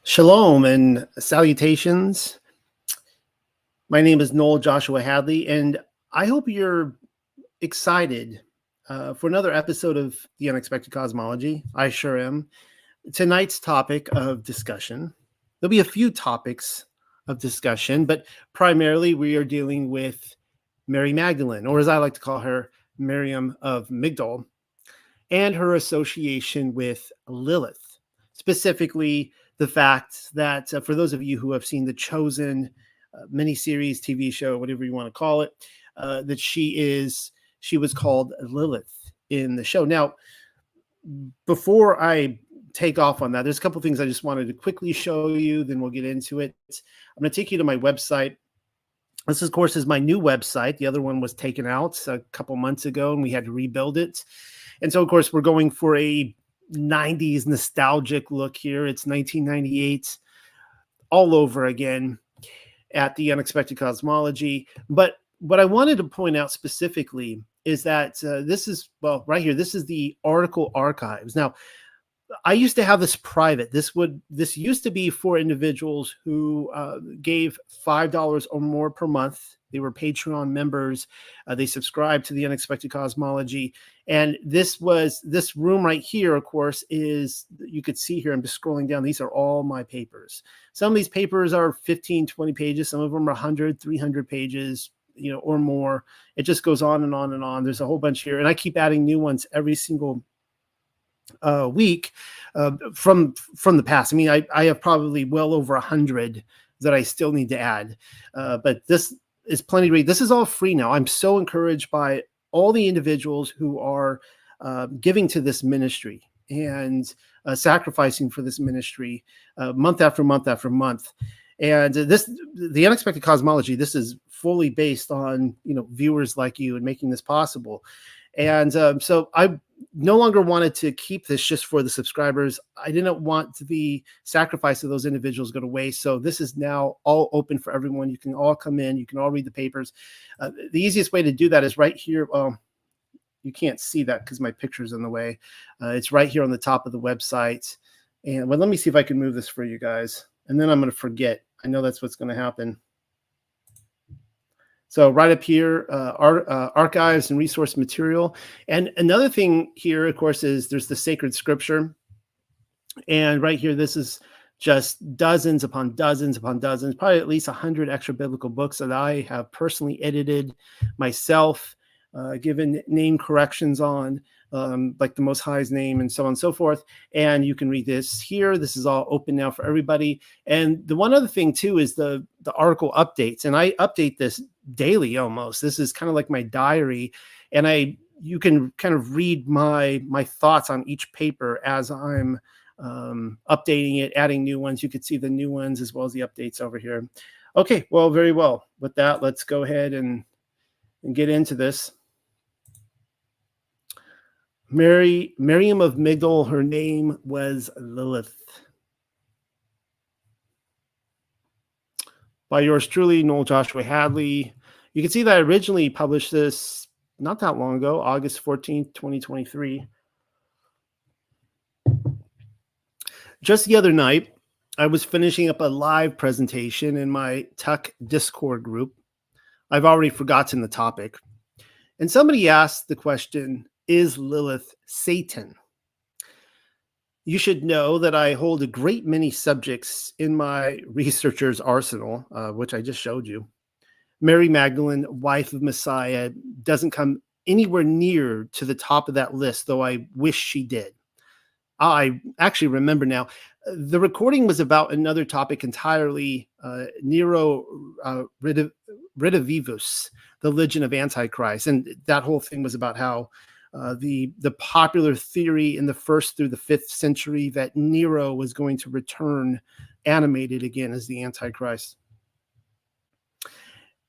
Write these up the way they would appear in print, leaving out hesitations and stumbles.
Shalom and salutations. My name is Noel Joshua Hadley, and I hope you're excited for another episode of The Unexpected Cosmology. I sure am. Tonight's topic of discussion, there'll be a few topics of discussion, but primarily we are dealing with Mary Magdalene, or as I like to call her, Miriam of Migdol, and her association with Lilith, specifically the fact that for those of you who have seen the Chosen miniseries, TV show, whatever you want to call it, that she was called Lilith in the show. Now, before I take off on that, there's a couple things I just wanted to quickly show you, then we'll get into it. I'm going to take you to my website. This, of course, is my new website. The other one was taken out a couple months ago, and we had to rebuild it. And so, of course, we're going for a 90s nostalgic look here. It's 1998 all over again at the Unexpected Cosmology. But what I wanted to point out specifically is that this is, well, right here, this is the article archives. Now, I used to have this private. This used to be for individuals who gave $5 or more per month. They were Patreon members. They subscribed to the Unexpected Cosmology. And this room right here, of course, is, you could see here, I'm just scrolling down. These are all my papers. Some of these papers are 15, 20 pages. Some of them are 100, 300 pages, or more. It just goes on and on and on. There's a whole bunch here. And I keep adding new ones every single week from the past. I mean, I have probably well over 100 that I still need to add. But this is plenty to read. This is all free now. I'm so encouraged by all the individuals who are giving to this ministry and sacrificing for this ministry month after month after month. And the Unexpected Cosmology, this is fully based on, viewers like you and making this possible. And so I no longer wanted to keep this just for the subscribers. I didn't want the sacrifice of those individuals go to waste. So this is now all open for everyone. You can all come in. You can all read the papers. The easiest way to do that is right here. You can't see that because my picture's in the way. It's right here on the top of the website. And let me see if I can move this for you guys. And then I'm going to forget. I know that's what's going to happen. So right up here, archives and resource material. And another thing here, of course, is there's the sacred scripture. And right here, this is just dozens upon dozens upon dozens, probably at least 100 extra biblical books that I have personally edited myself, given name corrections on, like the Most High's name and so on and so forth. And you can read this here. This is all open now for everybody. And the one other thing too is the article updates. And I update this daily almost. This is kind of like my diary. And you can kind of read my thoughts on each paper as I'm updating it, adding new ones. You could see the new ones as well as the updates over here. Okay, well, very well. With that, let's go ahead and get into this. Miriam of Migdol, her name was Lilith. By yours truly, Noel Joshua Hadley. You can see that I originally published this not that long ago, August 14th, 2023. Just the other night, I was finishing up a live presentation in my Tuck Discord group. I've already forgotten the topic. And somebody asked the question, is Lilith Satan? You should know that I hold a great many subjects in my researcher's arsenal, which I just showed you. Mary Magdalene, wife of Messiah, doesn't come anywhere near to the top of that list, though I wish she did. I actually remember now, the recording was about another topic entirely, Nero Redivivus, the Legion of Antichrist. And that whole thing was about how the popular theory in the 1st through the 5th century that Nero was going to return animated again as the Antichrist.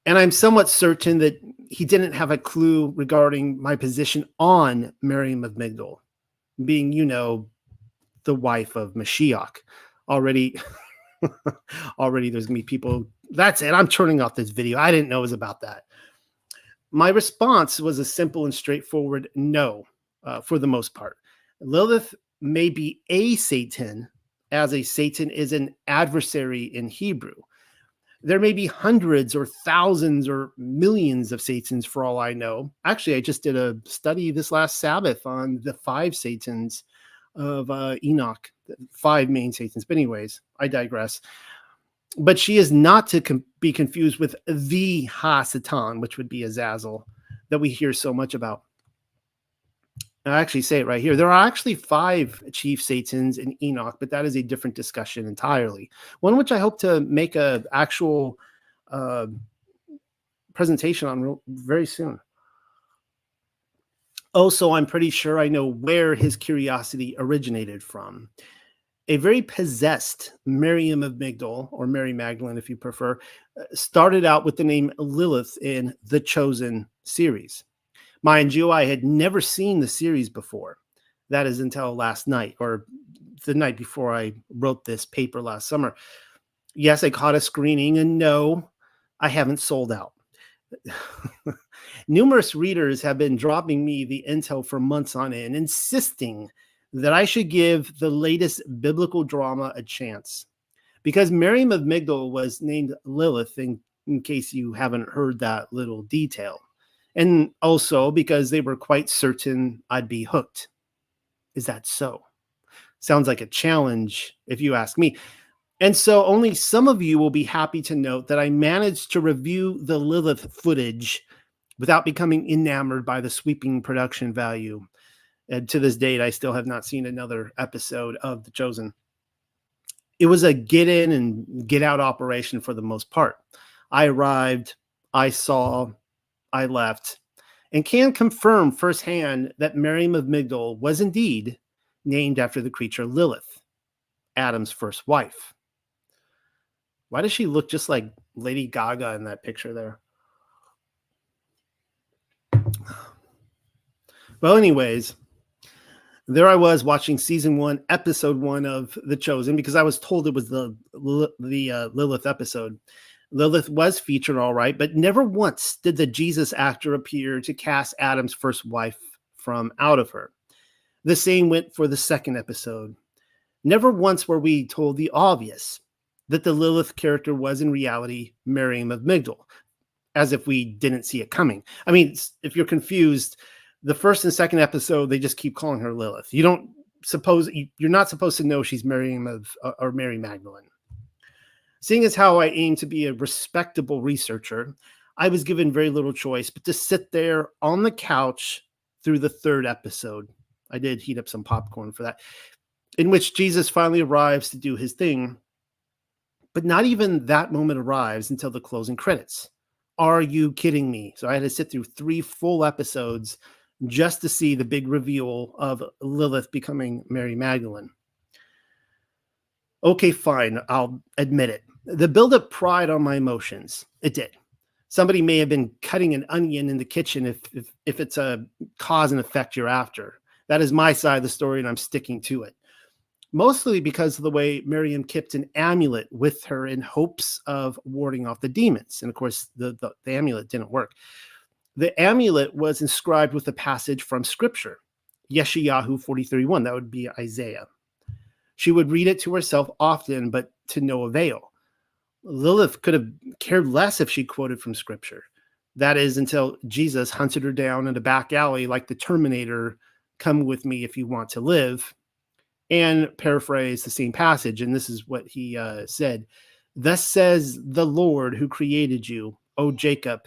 And I'm somewhat certain that he didn't have a clue regarding my position on Miriam of Migdol, being, the wife of Mashiach. Already there's going to be people, that's it, I'm turning off this video. I didn't know it was about that. My response was a simple and straightforward no, for the most part. Lilith may be a Satan as a Satan is an adversary in Hebrew. There may be hundreds or thousands or millions of Satans for all I know. Actually, I just did a study this last Sabbath on the 5 Satans of Enoch, 5 main Satans. But anyways, I digress. But she is not to be confused with the Ha-Satan, which would be Azazel, that we hear so much about. I actually say it right here. There are actually 5 chief Satans in Enoch, but that is a different discussion entirely. One which I hope to make an actual presentation on very soon. Also, I'm pretty sure I know where his curiosity originated from. A very possessed Miriam of Migdol, or Mary Magdalene if you prefer, started out with the name Lilith in the Chosen series. Mind you, I had never seen the series before. That is until last night, or the night before I wrote this paper last summer. Yes, I caught a screening, and no, I haven't sold out. Numerous readers have been dropping me the intel for months on end, insisting that I should give the latest biblical drama a chance. Because Miriam of Migdol was named Lilith, in case you haven't heard that little detail. And also because they were quite certain I'd be hooked. Is that so? Sounds like a challenge, if you ask me. And so only some of you will be happy to note that I managed to review the Lilith footage without becoming enamored by the sweeping production value. And to this date, I still have not seen another episode of The Chosen. It was a get in and get out operation for the most part. I arrived, I saw, I left, and can confirm firsthand that Miriam of Migdol was indeed named after the creature Lilith, Adam's first wife. Why does she look just like Lady Gaga in that picture there? Well, anyways, there I was watching season 1, episode 1 of The Chosen, because I was told it was the Lilith episode. Lilith was featured all right, but never once did the Jesus actor appear to cast Adam's first wife from out of her. The same went for the second episode. Never once were we told the obvious, that the Lilith character was in reality Miriam of Migdol, as if we didn't see it coming. I mean, if you're confused, the first and second episode, they just keep calling her Lilith. You're not supposed to know she's Miriam or Mary Magdalene. Seeing as how I aim to be a respectable researcher, I was given very little choice but to sit there on the couch through the 3rd episode. I did heat up some popcorn for that, in which Jesus finally arrives to do his thing. But not even that moment arrives until the closing credits. Are you kidding me? So I had to sit through 3 full episodes just to see the big reveal of Lilith becoming Mary Magdalene. Okay, fine, I'll admit it. The buildup pried on my emotions. It did. Somebody may have been cutting an onion in the kitchen if it's a cause and effect you're after. That is my side of the story, and I'm sticking to it. Mostly because of the way Miriam kept an amulet with her in hopes of warding off the demons. And of course, the amulet didn't work. The amulet was inscribed with a passage from Scripture, Yeshayahu 43:1. That would be Isaiah. She would read it to herself often, but to no avail. Lilith could have cared less if she quoted from Scripture. That is until Jesus hunted her down in a back alley like the Terminator, come with me if you want to live, and paraphrase the same passage. And this is what he said. Thus says the Lord who created you, O Jacob,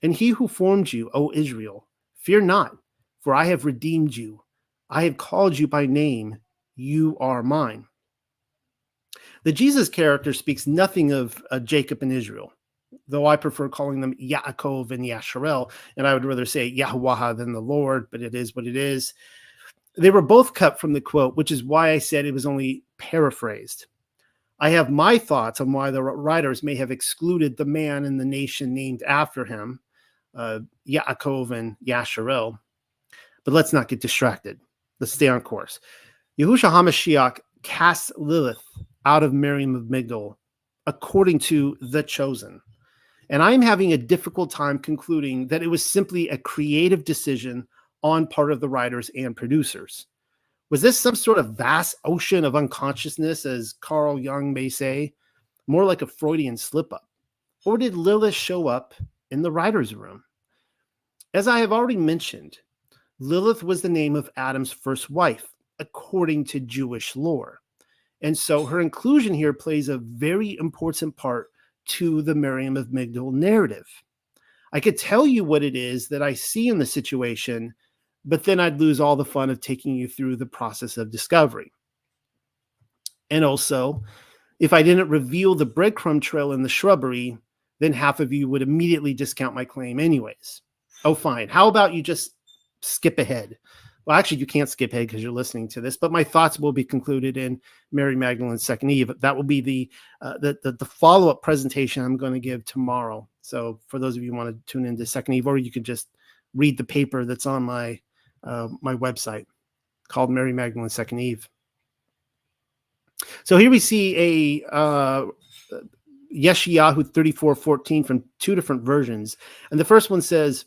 and he who formed you, O Israel. Fear not, for I have redeemed you. I have called you by name. You are mine. The Jesus character speaks nothing of Jacob and Israel, though I prefer calling them Yaakov and Yasharel, and I would rather say Yahuwah than the Lord, but it is what it is. They were both cut from the quote, which is why I said it was only paraphrased. I have my thoughts on why the writers may have excluded the man and the nation named after him, Yaakov and Yasharel, but let's not get distracted. Let's stay on course. Yahushua HaMashiach casts Lilith out of Miriam of Migdol according to The Chosen. And I'm having a difficult time concluding that it was simply a creative decision on part of the writers and producers. Was this some sort of vast ocean of unconsciousness, as Carl Jung may say, more like a Freudian slip-up? Or did Lilith show up in the writer's room? As I have already mentioned, Lilith was the name of Adam's first wife, according to Jewish lore. And so her inclusion here plays a very important part to the Miriam of Magdalene narrative. I could tell you what it is that I see in the situation, but then I'd lose all the fun of taking you through the process of discovery. And also, if I didn't reveal the breadcrumb trail in the shrubbery, then half of you would immediately discount my claim anyways. Oh, fine. How about you just skip ahead? Well, actually, you can't skip ahead because you're listening to this, but my thoughts will be concluded in Mary Magdalene's Second Eve. That will be the follow-up presentation I'm going to give tomorrow. So for those of you who want to tune into Second Eve, or you can just read the paper that's on my website called Mary Magdalene's Second Eve. So here we see a Yeshayahu 34:14 from two different versions. And the first one says,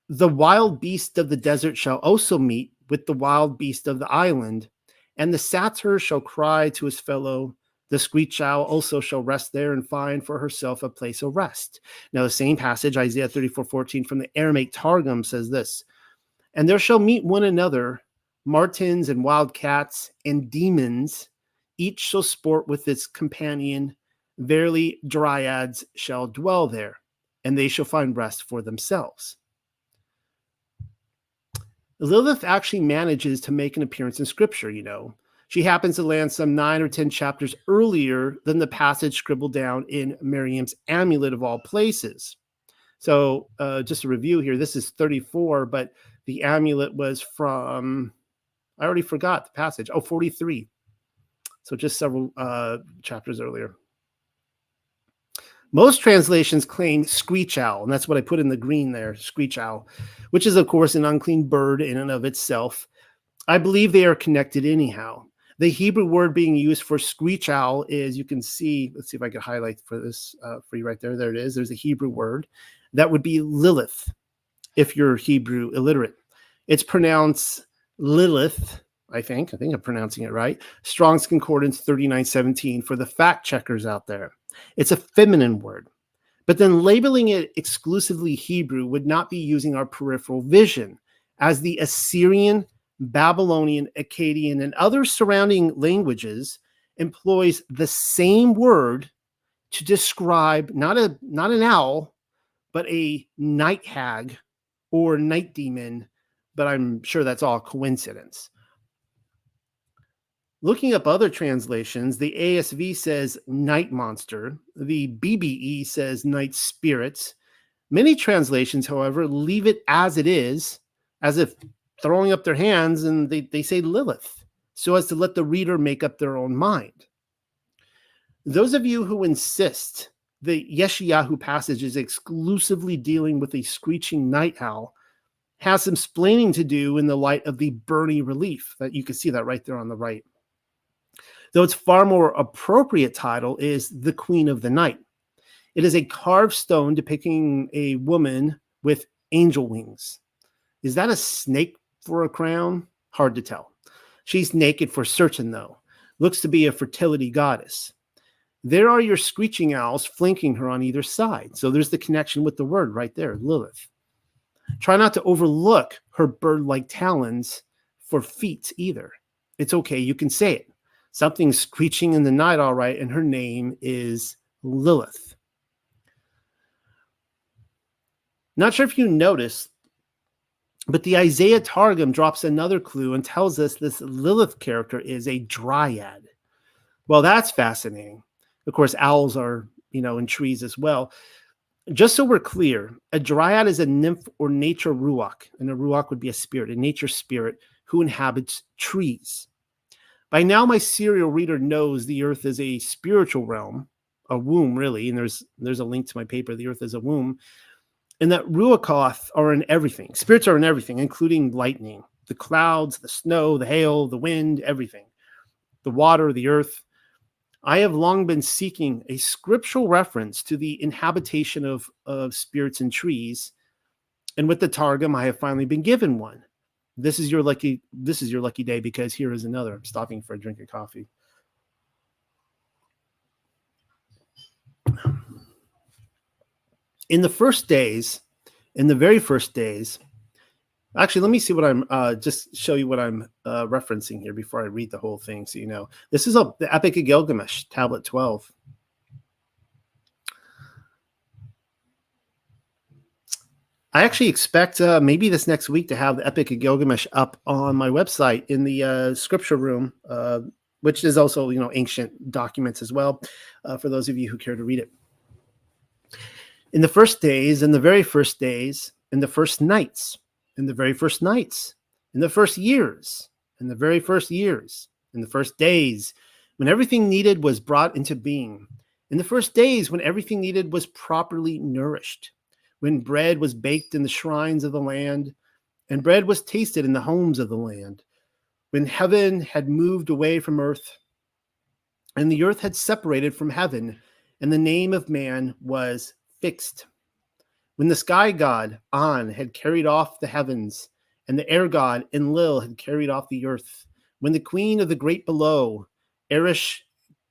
"The wild beast of the desert shall also meet with the wild beast of the island, and the satyr shall cry to his fellow. The screech owl also shall rest there and find for herself a place of rest." Now, the same passage, Isaiah 34:14 from the Aramaic Targum, says this, "And there shall meet one another martens and wild cats and demons. Each shall sport with its companion. Verily, dryads shall dwell there, and they shall find rest for themselves." Lilith actually manages to make an appearance in Scripture, you know. She happens to land some 9 or 10 chapters earlier than the passage scribbled down in Miriam's amulet of all places. So just a review here, this is 34, but the amulet was from, I already forgot the passage, 43. So just several chapters earlier. Most translations claim screech owl, and that's what I put in the green there, screech owl, which is, of course, an unclean bird in and of itself. I believe they are connected anyhow. The Hebrew word being used for screech owl is, you can see, let's see if I can highlight for this for you right there. There it is. There's a Hebrew word. That would be Lilith, if you're Hebrew illiterate. It's pronounced Lilith, I think I'm pronouncing it right. Strong's Concordance 3917 for the fact checkers out there. It's a feminine word, but then labeling it exclusively Hebrew would not be using our peripheral vision, as the Assyrian, Babylonian, Akkadian, and other surrounding languages employs the same word to describe not an owl, but a night hag or night demon, but I'm sure that's all coincidence. Looking up other translations, the ASV says night monster. The BBE says night spirits. Many translations, however, leave it as it is, as if throwing up their hands, and they say Lilith, so as to let the reader make up their own mind. Those of you who insist the Yeshayahu passage is exclusively dealing with a screeching night owl has some splaining to do in the light of the Burney relief. That you can see that right there on the right. Though its far more appropriate title is The Queen of the Night. It is a carved stone depicting a woman with angel wings. Is that a snake for a crown? Hard to tell. She's naked for certain, though. Looks to be a fertility goddess. There are your screeching owls flanking her on either side. So there's the connection with the word right there, Lilith. Try not to overlook her bird-like talons for feet either. It's okay, you can say it. Something's screeching in the night, all right, and her name is Lilith. Not sure if you noticed, but the Isaiah Targum drops another clue and tells us this Lilith character is a dryad. Well, that's fascinating. Of course, owls are, in trees as well. Just so we're clear, a dryad is a nymph or nature ruach, and a ruach would be a spirit, a nature spirit who inhabits trees. By now, my serial reader knows the earth is a spiritual realm, a womb, really, and there's a link to my paper, The Earth is a Womb, and that ruachoth are in everything. Spirits are in everything, including lightning, the clouds, the snow, the hail, the wind, everything, the water, the earth. I have long been seeking a scriptural reference to the inhabitation of spirits in trees, and with the Targum, I have finally been given one. This is your lucky day, because here is another. I'm stopping for a drink of coffee. In the very first days, actually, let me see what I'm just show you what I'm referencing here before I read the whole thing, so you know. This is the Epic of Gilgamesh, Tablet 12. I actually expect maybe this next week to have the Epic of Gilgamesh up on my website in the scripture room, which is also, ancient documents as well, for those of you who care to read it. In the first days, in the very first days, in the first nights, in the very first nights, in the first years, in the very first years, in the first days, when everything needed was brought into being, in the first days when everything needed was properly nourished, when bread was baked in the shrines of the land, and bread was tasted in the homes of the land, when heaven had moved away from earth, and the earth had separated from heaven, and the name of man was fixed, when the sky god An had carried off the heavens, and the air god Enlil had carried off the earth, when the queen of the great below, Erish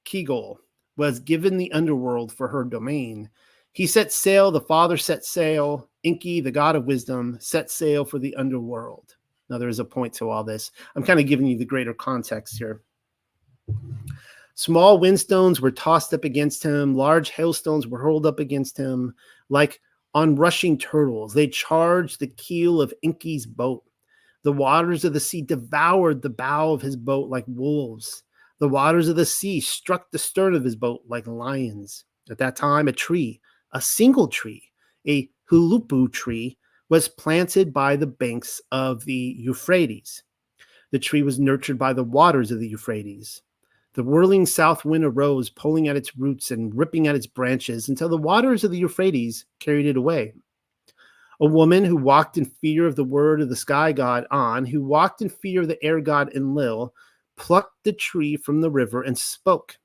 Kegel, was given the underworld for her domain, he set sail, the father set sail, Enki, the god of wisdom, set sail for the underworld. Now there is a point to all this. I'm kind of giving you the greater context here. Small windstones were tossed up against him. Large hailstones were hurled up against him. Like on rushing turtles, they charged the keel of Enki's boat. The waters of the sea devoured the bow of his boat like wolves. The waters of the sea struck the stern of his boat like lions. At that time, a single tree, a hulupu tree, was planted by the banks of the Euphrates. The tree was nurtured by the waters of the Euphrates. The whirling south wind arose, pulling at its roots and ripping at its branches until the waters of the Euphrates carried it away. A woman who walked in fear of the word of the sky god An, who walked in fear of the air god Enlil, plucked the tree from the river and spoke.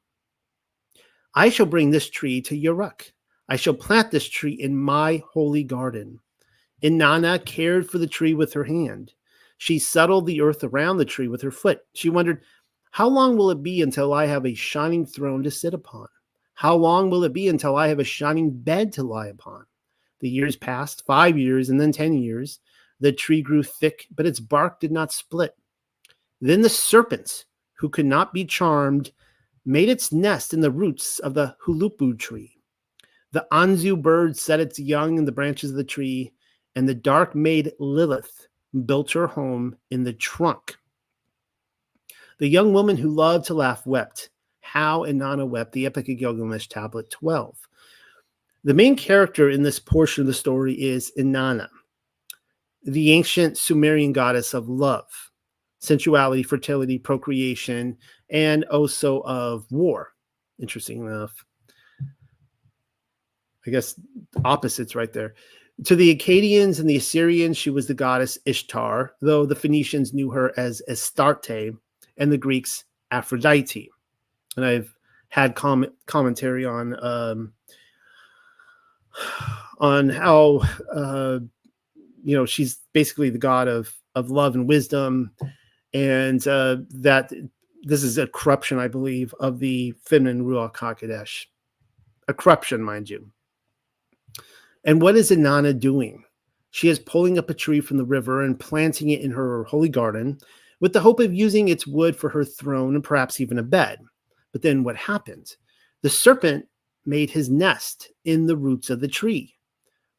I shall bring this tree to Yaruk. I shall plant this tree in my holy garden. Inanna cared for the tree with her hand. She settled the earth around the tree with her foot. She wondered, how long will it be until I have a shining throne to sit upon? How long will it be until I have a shining bed to lie upon? The years passed, 5 years, and then 10 years. The tree grew thick, but its bark did not split. Then the serpent, who could not be charmed, made its nest in the roots of the hulupu tree. The Anzu bird set its young in the branches of the tree, and the dark-maid Lilith built her home in the trunk. The young woman who loved to laugh wept. How Inanna wept, the Epic of Gilgamesh, Tablet 12. The main character in this portion of the story is Inanna, the ancient Sumerian goddess of love, sensuality, fertility, procreation, and also of war. Interesting enough. I guess opposites right there. To the Akkadians and the Assyrians, she was the goddess Ishtar, though the Phoenicians knew her as Astarte, and the Greeks Aphrodite. And I've had commentary on how she's basically the god of love and wisdom, and that this is a corruption, I believe, of the feminine Ruach HaKodesh. A corruption, mind you. And what is Inanna doing? She is pulling up a tree from the river and planting it in her holy garden with the hope of using its wood for her throne and perhaps even a bed. But then what happened? The serpent made his nest in the roots of the tree.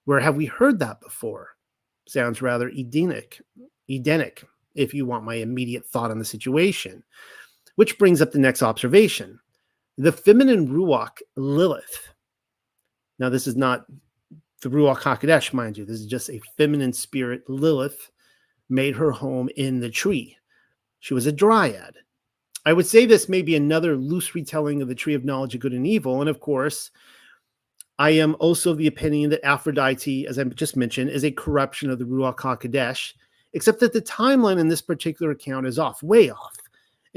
Where have we heard that before? Sounds rather Edenic, if you want my immediate thought on the situation. Which brings up the next observation. The feminine Ruach, Lilith. Now, this is not the Ruach HaKodesh, mind you. This is just a feminine spirit. Lilith made her home in the tree. She was a dryad. I would say this may be another loose retelling of the tree of knowledge of good and evil. And of course, I am also of the opinion that Aphrodite, as I just mentioned, is a corruption of the Ruach HaKodesh, except that the timeline in this particular account is off, way off.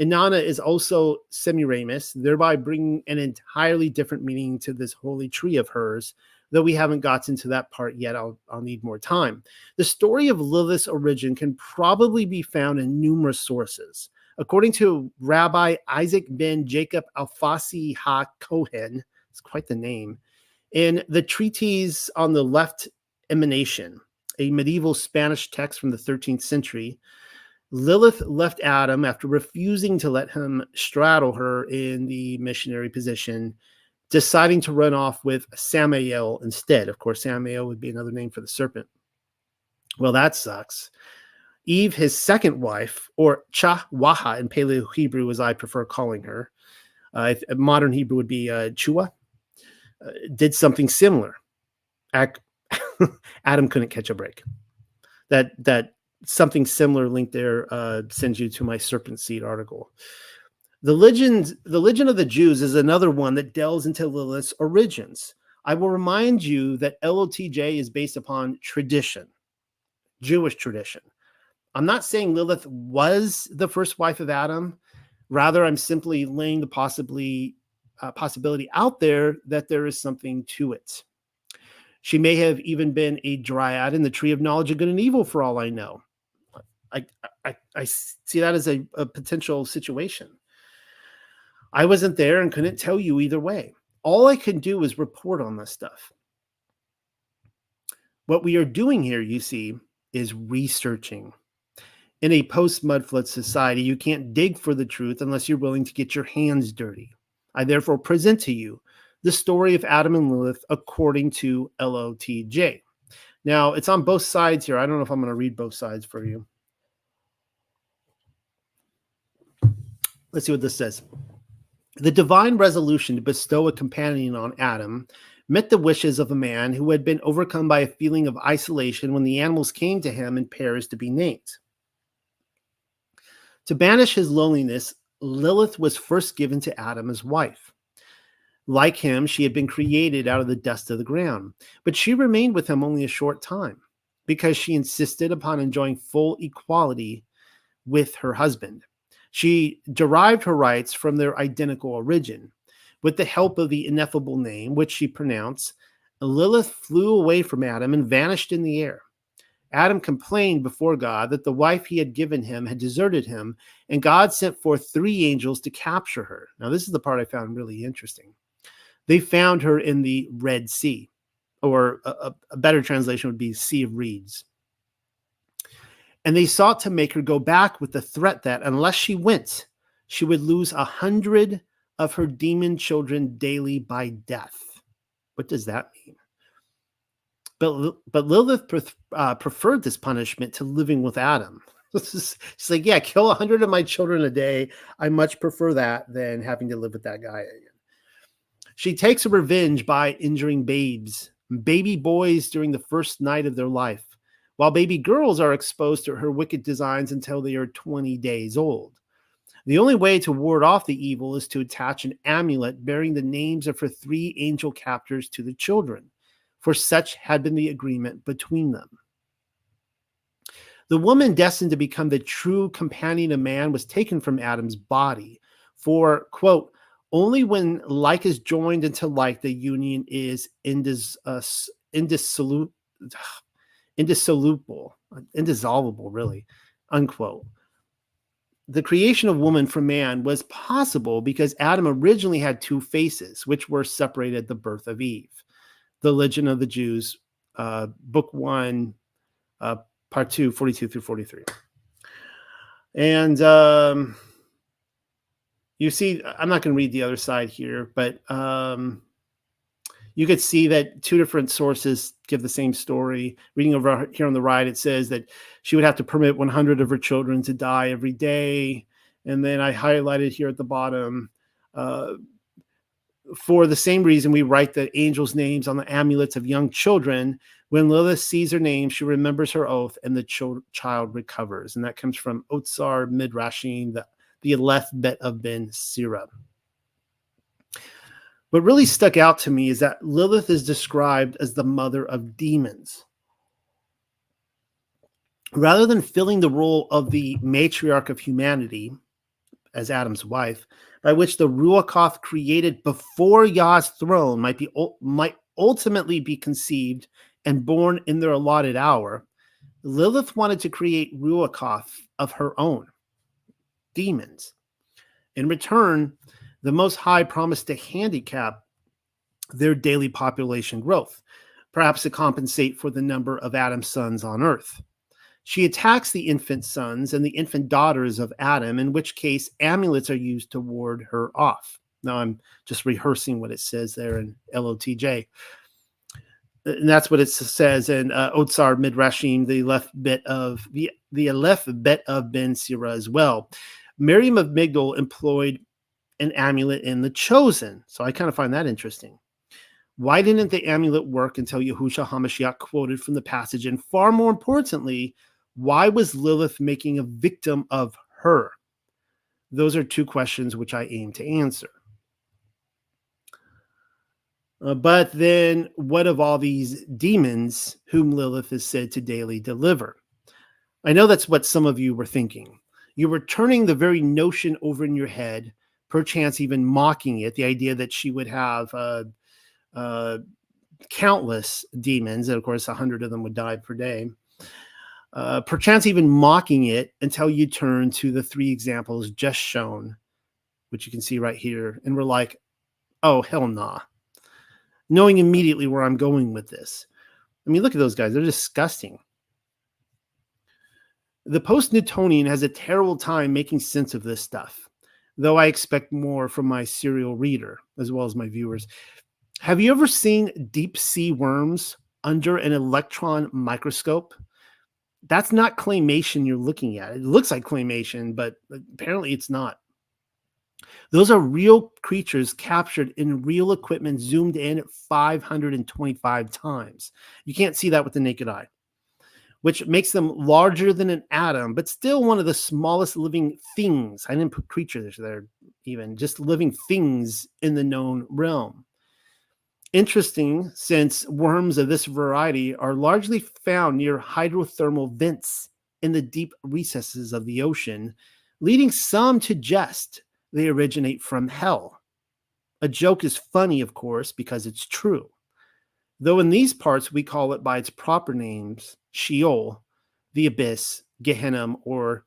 Inanna is also Semiramis, thereby bringing an entirely different meaning to this holy tree of hers, though we haven't gotten to that part yet. I'll need more time. The story of Lilith's origin can probably be found in numerous sources. According to Rabbi Isaac ben Jacob Alfasi ha-Kohen, it's quite the name, in the treatise on the left emanation, a medieval Spanish text from the 13th century, Lilith left Adam after refusing to let him straddle her in the missionary position, deciding to run off with Samael instead. Of course, Samael would be another name for the serpent. Well, that sucks. Eve, his second wife, or Chahwaha in Paleo Hebrew, as I prefer calling her, modern Hebrew would be Chua, did something similar. Adam couldn't catch a break. That something similar link there sends you to my serpent seed article. The legend of the Jews is another one that delves into Lilith's origins. I will remind you that LOTJ is based upon tradition, Jewish tradition. I'm not saying Lilith was the first wife of Adam. Rather, I'm simply laying the possibility out there that there is something to it. She may have even been a dryad in the tree of knowledge of good and evil, for all I know. I see that as a potential situation. I wasn't there and couldn't tell you either way. All I can do is report on this stuff. What we are doing here, you see, is researching. In a post-mudflood society, you can't dig for the truth unless you're willing to get your hands dirty. I therefore present to you the story of Adam and Lilith according to LOTJ. Now, it's on both sides here. I don't know if I'm going to read both sides for you. Let's see what this says. The divine resolution to bestow a companion on Adam met the wishes of a man who had been overcome by a feeling of isolation when the animals came to him in pairs to be named. To banish his loneliness, Lilith was first given to Adam as wife. Like him, she had been created out of the dust of the ground, but she remained with him only a short time because she insisted upon enjoying full equality with her husband. She derived her rights from their identical origin. With the help of the ineffable name, which she pronounced, Lilith flew away from Adam and vanished in the air. Adam complained before God that the wife he had given him had deserted him, and God sent forth 3 angels to capture her. Now, this is the part I found really interesting. They found her in the Red Sea, or a better translation would be Sea of Reeds. And they sought to make her go back with the threat that unless she went, she would lose 100 of her demon children daily by death. What does that mean? But Lilith preferred this punishment to living with Adam. She's like, yeah, kill 100 of my children a day. I much prefer that than having to live with that guy again. She takes her revenge by injuring baby boys during the first night of their life, while baby girls are exposed to her wicked designs until they are 20 days old. The only way to ward off the evil is to attach an amulet bearing the names of her 3 angel captors to the children, for such had been the agreement between them. The woman destined to become the true companion of man was taken from Adam's body, for, quote, only when like is joined into like, the union is indissoluble, really, unquote. The creation of woman from man was possible because Adam originally had 2 faces, which were separated at the birth of Eve. The Legend of the Jews, Book 1, Part 2, 42 through 43. And you see, I'm not going to read the other side here, but you could see that 2 different sources give the same story. Reading over here on the right, it says that she would have to permit 100 of her children to die every day. And then I highlighted here at the bottom, for the same reason we write the angels' names on the amulets of young children. When Lilith sees her name, she remembers her oath and the child recovers. And that comes from Otsar Midrashim, the Aleph Bet of Ben Sira. What really stuck out to me is that Lilith is described as the mother of demons. Rather than filling the role of the matriarch of humanity, as Adam's wife, by which the Ruach Hath created before Yah's throne might ultimately be conceived and born in their allotted hour, Lilith wanted to create Ruachoth of her own, demons. In return, the Most High promised to handicap their daily population growth, perhaps to compensate for the number of Adam's sons on earth. She attacks the infant sons and the infant daughters of Adam, in which case amulets are used to ward her off. Now I'm just rehearsing what it says there in LOTJ. And that's what it says in Otsar Midrashim, the Aleph Bet of Ben Sira as well. Miriam of Migdal employed an amulet in the Chosen. So I kind of find that interesting. Why didn't the amulet work until Yahushua HaMashiach quoted from the passage? And far more importantly, why was Lilith making a victim of her? Those are two questions which I aim to answer. But then what of all these demons whom Lilith is said to daily deliver? I know that's what some of you were thinking. You were turning the very notion over in your head, perchance even mocking it, the idea that she would have countless demons, and of course 100 of them would die per day. Perchance even mocking it until you turn to the three examples just shown, which you can see right here, and we're like, oh, hell nah. Knowing immediately where I'm going with this. I mean, look at those guys. They're disgusting. The post-Newtonian has a terrible time making sense of this stuff, though I expect more from my serial reader, as well as my viewers. Have you ever seen deep sea worms under an electron microscope? That's not claymation you're looking at. It looks like claymation, but apparently it's not. Those are real creatures captured in real equipment, zoomed in at 525 times. You can't see that with the naked eye, which makes them larger than an atom, but still one of the smallest living things. I didn't put creatures there, even just living things in the known realm. Interesting, since worms of this variety are largely found near hydrothermal vents in the deep recesses of the ocean, leading some to jest they originate from hell. A joke is funny, of course, because it's true. Though in these parts we call it by its proper names, Sheol, the abyss, Gehenna, or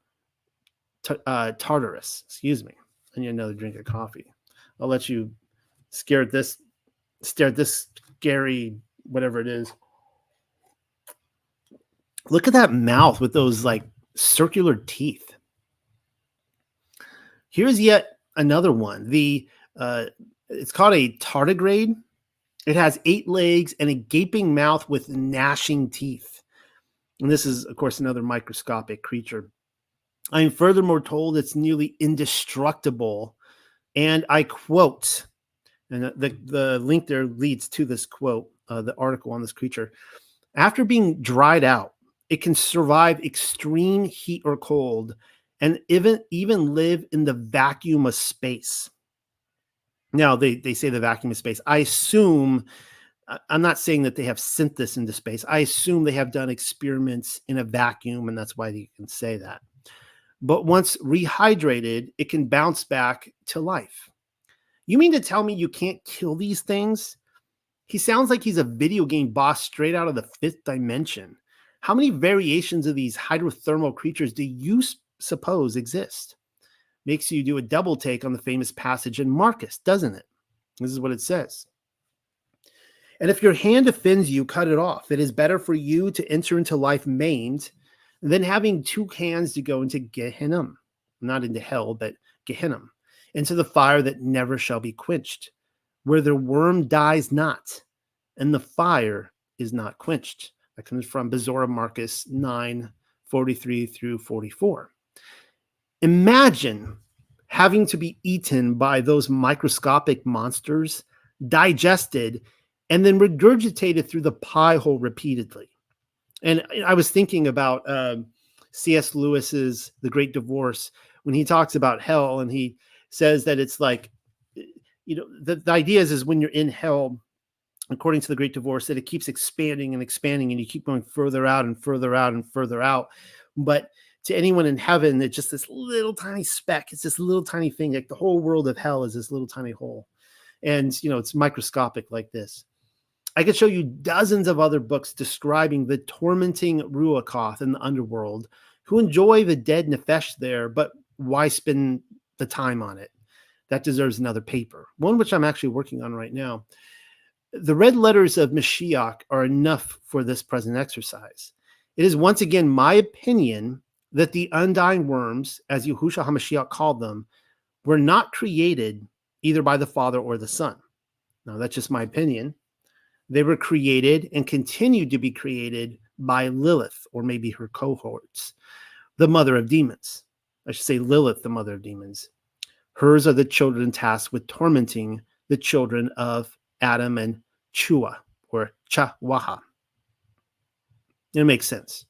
Tartarus. Excuse me. I need another drink of coffee. I'll let you stare at this scary, whatever it is. Look at that mouth with those like circular teeth. Here's yet another one. It's called a tardigrade. It has 8 legs and a gaping mouth with gnashing teeth. And this is, of course, another microscopic creature. I am furthermore told it's nearly indestructible. And I quote, and the link there leads to this quote, the article on this creature. After being dried out, it can survive extreme heat or cold and even live in the vacuum of space. Now, they say the vacuum of space. I assume, I'm not saying that they have sent this into space. I assume they have done experiments in a vacuum, and that's why you can say that. But once rehydrated, it can bounce back to life. You mean to tell me you can't kill these things? He sounds like he's a video game boss straight out of the 5th dimension. How many variations of these hydrothermal creatures do you suppose exist? Makes you do a double take on the famous passage in Marcus, doesn't it? This is what it says. And if your hand offends you, cut it off. It is better for you to enter into life maimed than having 2 hands to go into Gehenna, not into hell, but Gehenna, into the fire that never shall be quenched, where the worm dies not, and the fire is not quenched. That comes from Bezorah Marcus 9:43 through 44. Imagine having to be eaten by those microscopic monsters, digested, and then regurgitated through the pie hole repeatedly. And I was thinking about C.S. Lewis's The Great Divorce, when he talks about hell, and he says that it's like, the idea is when you're in hell, according to The Great Divorce, that it keeps expanding and expanding, and you keep going further out and further out and further out. But to anyone in heaven, it's just this little tiny speck. It's this little tiny thing. Like the whole world of hell is this little tiny hole. And, it's microscopic like this. I could show you dozens of other books describing the tormenting Ruakoth in the underworld who enjoy the dead nefesh there, but why spend the time on it? That deserves another paper, one which I'm actually working on right now. The red letters of Mashiach are enough for this present exercise. It is once again my opinion that the undying worms, as Yahushua HaMashiach called them, were not created either by the Father or the Son. Now, that's just my opinion. They were created and continue to be created by Lilith, or maybe her cohorts, the mother of demons. I should say Lilith, the mother of demons. Hers are the children tasked with tormenting the children of Adam and Chua, or Chawaha. It makes sense.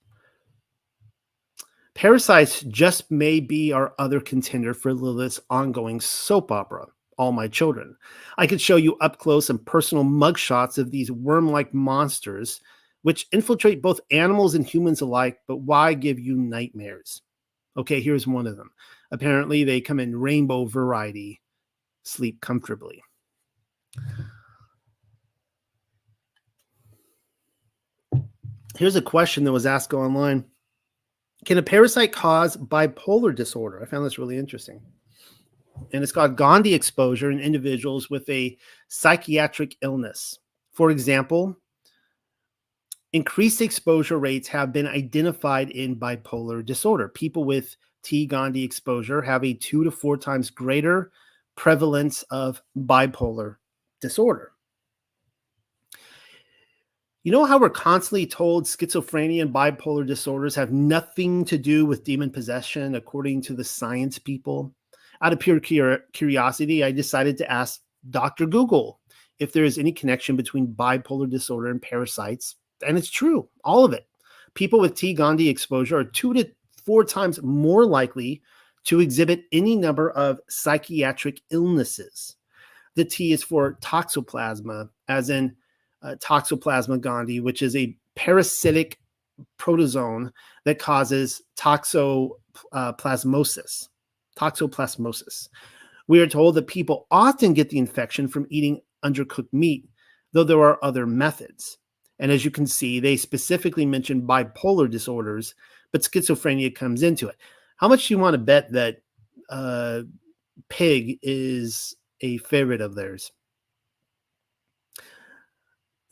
Parasites just may be our other contender for Lilith's ongoing soap opera, All My Children. I could show you up close and personal mugshots of these worm-like monsters, which infiltrate both animals and humans alike, but why give you nightmares? Okay, here's one of them. Apparently, they come in rainbow variety. Sleep comfortably. Here's a question that was asked online. Can a parasite cause bipolar disorder? I found this really interesting. And it's called Gandhi exposure in individuals with a psychiatric illness. For example, increased exposure rates have been identified in bipolar disorder. People with T. Gandhi exposure have a 2 to 4 times greater prevalence of bipolar disorder. You know how we're constantly told schizophrenia and bipolar disorders have nothing to do with demon possession, according to the science people? Out of pure curiosity, I decided to ask Dr. Google if there is any connection between bipolar disorder and parasites. And it's true, all of it. People with T. Gandhi exposure are 2 to 4 times more likely to exhibit any number of psychiatric illnesses. The T is for toxoplasma, as in Toxoplasma gondii, which is a parasitic protozoan that causes toxoplasmosis. We are told that people often get the infection from eating undercooked meat, though there are other methods. And as you can see, they specifically mention bipolar disorders, but schizophrenia comes into it. How much do you want to bet that pig is a favorite of theirs?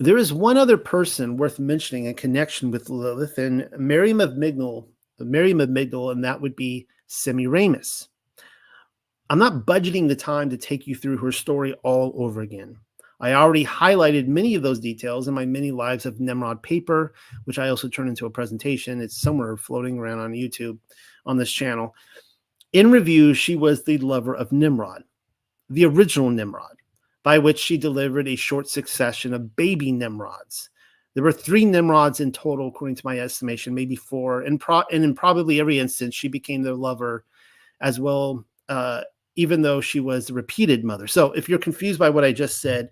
There is one other person worth mentioning in connection with Lilith and Miriam of Migdal, and that would be Semiramis. I'm not budgeting the time to take you through her story all over again. I already highlighted many of those details in my Many Lives of Nimrod paper, which I also turned into a presentation. It's somewhere floating around on YouTube on this channel. In review, she was the lover of Nimrod, the original Nimrod, by which she delivered a short succession of baby Nimrods. There were 3 Nimrods in total, according to my estimation, maybe 4. And in probably every instance, she became their lover as well, even though she was the repeated mother. So if you're confused by what I just said,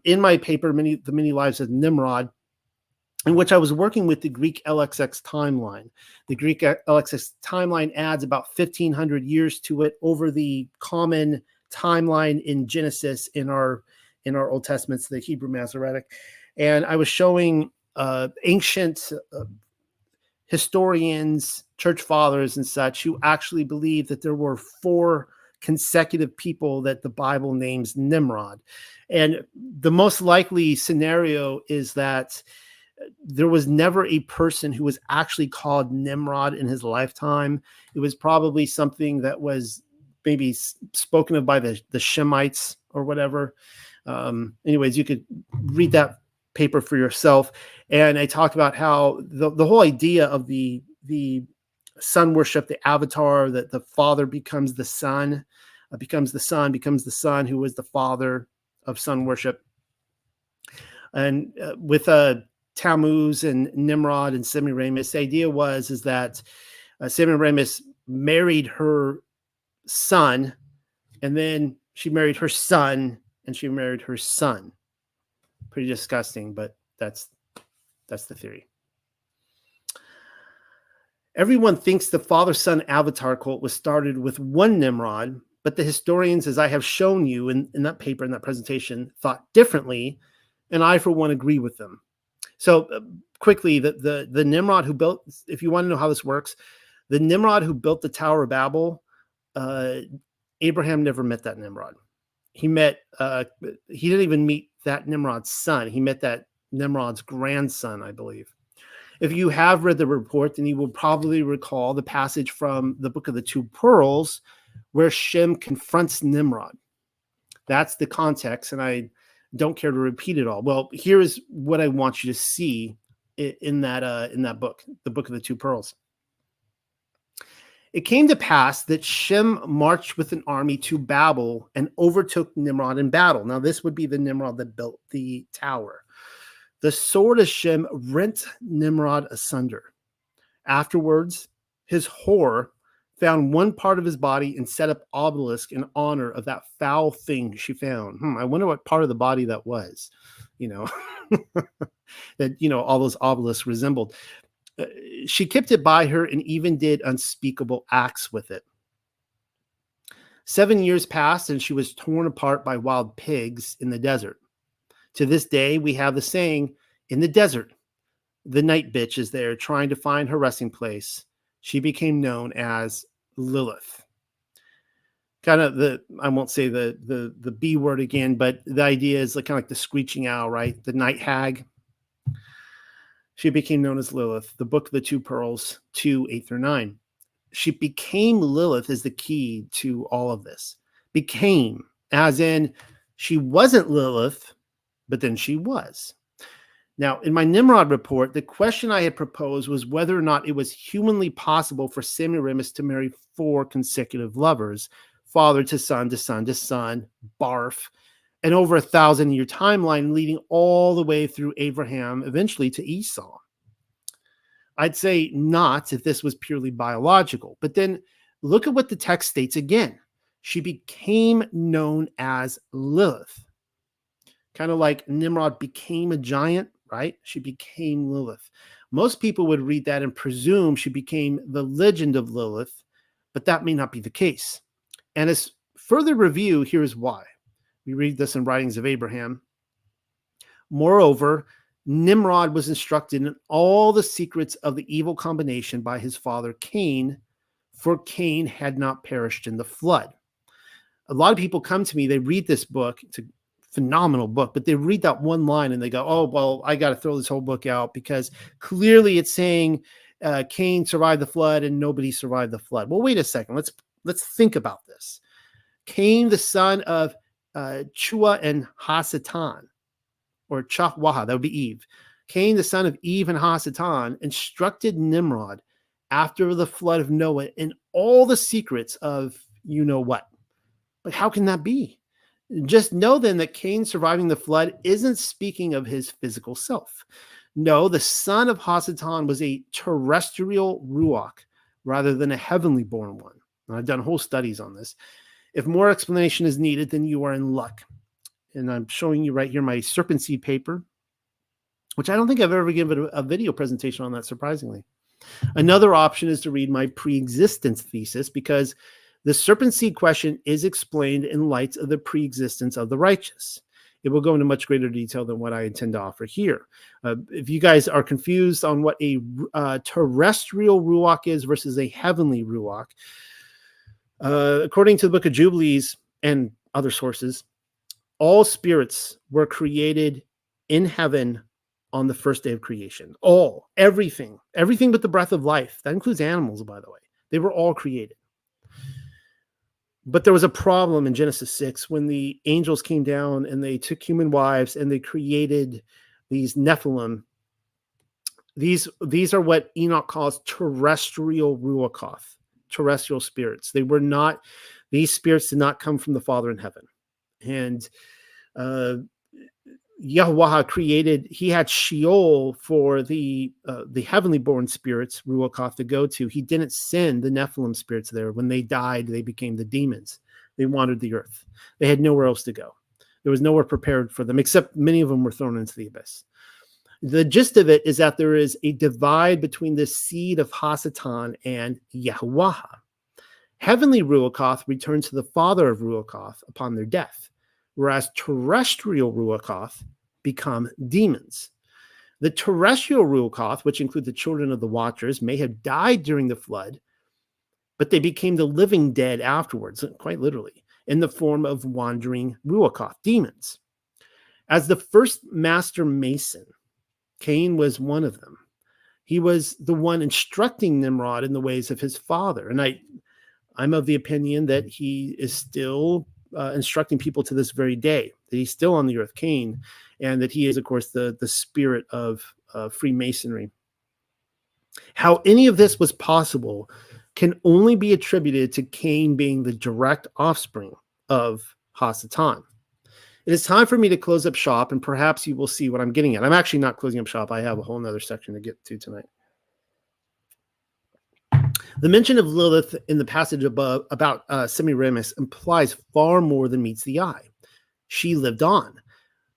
in my paper, The Many Lives of Nimrod, in which I was working with the Greek LXX timeline. The Greek LXX timeline adds about 1,500 years to it over the common timeline in Genesis in our Old Testaments, the Hebrew Masoretic. And I was showing ancient historians, church fathers and such, who actually believe that there were 4 consecutive people that the Bible names Nimrod. And the most likely scenario is that there was never a person who was actually called Nimrod in his lifetime. It was probably something that was maybe spoken of by the Shemites or whatever. Anyways, you could read that paper for yourself. And I talked about how the whole idea of the sun worship, the avatar, that the father becomes the son, becomes the son who was the father of sun worship. And with Tammuz and Nimrod and Semiramis, the idea is that Semiramis married her son, and then she married her son, and she married her son. Pretty disgusting, but that's the theory. Everyone thinks the father-son avatar cult was started with one Nimrod, but the historians, as I have shown you in that paper, in that presentation, thought differently and I, for one, agree with them. So quickly, the Nimrod who built, if you want to know how this works, the Nimrod who built the Tower of Babel, Abraham never met that Nimrod. He didn't even meet that Nimrod's son. He met that Nimrod's grandson, I believe. If you have read the report, then you will probably recall the passage from the Book of the Two Pearls where Shem confronts Nimrod. That's the context, and I don't care to repeat it all. Well, here is what I want you to see in that book, the Book of the Two Pearls. It came to pass that Shem marched with an army to Babel and overtook Nimrod in battle. Now, this would be the Nimrod that built the tower. The sword of Shem rent Nimrod asunder. Afterwards, his whore found one part of his body and set up obelisk in honor of that foul thing she found. I wonder what part of the body that was, that, all those obelisks resembled. She kept it by her and even did unspeakable acts with it. 7 years passed and she was torn apart by wild pigs in the desert. To this day, we have the saying, in the desert, the night bitch is there trying to find her resting place. She became known as Lilith. Kind of I won't say the B word again, but the idea is kind of like the screeching owl, right? The night hag. She became known as Lilith. The Book of the Two Pearls, 2:8-9. She became Lilith is the key to all of this. Became, as in she wasn't Lilith, but then she was. Now, in my Nimrod report, the question I had proposed was whether or not it was humanly possible for Semiramis to marry 4 consecutive lovers, father to son to son to son, barf, and over 1,000-year timeline leading all the way through Abraham, eventually to Esau. I'd say not if this was purely biological. But then look at what the text states again. She became known as Lilith. Kind of like Nimrod became a giant, right? She became Lilith. Most people would read that and presume she became the legend of Lilith, but that may not be the case. And as further review, here's why. We read this in Writings of Abraham. Moreover, Nimrod was instructed in all the secrets of the evil combination by his father Cain, for Cain had not perished in the flood. A lot of people come to me, they read this book. It's a phenomenal book, but they read that one line and they go, oh, well, I got to throw this whole book out because clearly it's saying Cain survived the flood and nobody survived the flood. Well, wait a second. Let's think about this. Cain, the son of Chua and Hasatan, or Chahwaha, that would be Eve. Cain, the son of Eve and Hasatan, instructed Nimrod after the flood of Noah in all the secrets of you know what. But how can that be? Just know then that Cain surviving the flood isn't speaking of his physical self. No, the son of Hasatan was a terrestrial ruach rather than a heavenly born one. And I've done whole studies on this. If more explanation is needed, then you are in luck. And I'm showing you right here my serpent seed paper, which I don't think I've ever given a video presentation on that, surprisingly. Another option is to read my pre-existence thesis, because the serpent seed question is explained in light of the pre-existence of the righteous. It will go into much greater detail than what I intend to offer here. If you guys are confused on what a terrestrial ruach is versus a heavenly ruach, according to the Book of Jubilees and other sources, all spirits were created in heaven on the first day of creation. Everything but the breath of life. That includes animals, by the way. They were all created. But there was a problem in Genesis 6 when the angels came down and they took human wives and they created these Nephilim. These are what Enoch calls terrestrial ruachoth, terrestrial spirits. These spirits did not come from the Father in heaven. And Yahweh he had Sheol for the heavenly born spirits, Ruachoth, to go to. He didn't send the Nephilim spirits there. When they died, they became the demons. They wandered the earth. They had nowhere else to go. There was nowhere prepared for them, except many of them were thrown into the abyss. The gist of it is that there is a divide between the seed of Hasatan and Yahweh. Heavenly Ruachoth returned to the father of Ruachoth upon their death, whereas terrestrial Ruachoth become demons. The terrestrial Ruachoth, which include the children of the Watchers, may have died during the flood, but they became the living dead afterwards, quite literally, in the form of wandering Ruachoth, demons. As the first master mason, Cain was one of them. He was the one instructing Nimrod in the ways of his father. And I'm of the opinion that he is still instructing people to this very day, that he's still on the earth, Cain, and that he is, of course, the spirit of Freemasonry. How any of this was possible can only be attributed to Cain being the direct offspring of Hasatan. It is time for me to close up shop, and perhaps you will see what I'm getting at. I'm actually not closing up shop. I have a whole nother section to get to tonight. The mention of Lilith in the passage above about Semiramis implies far more than meets the eye. She lived on.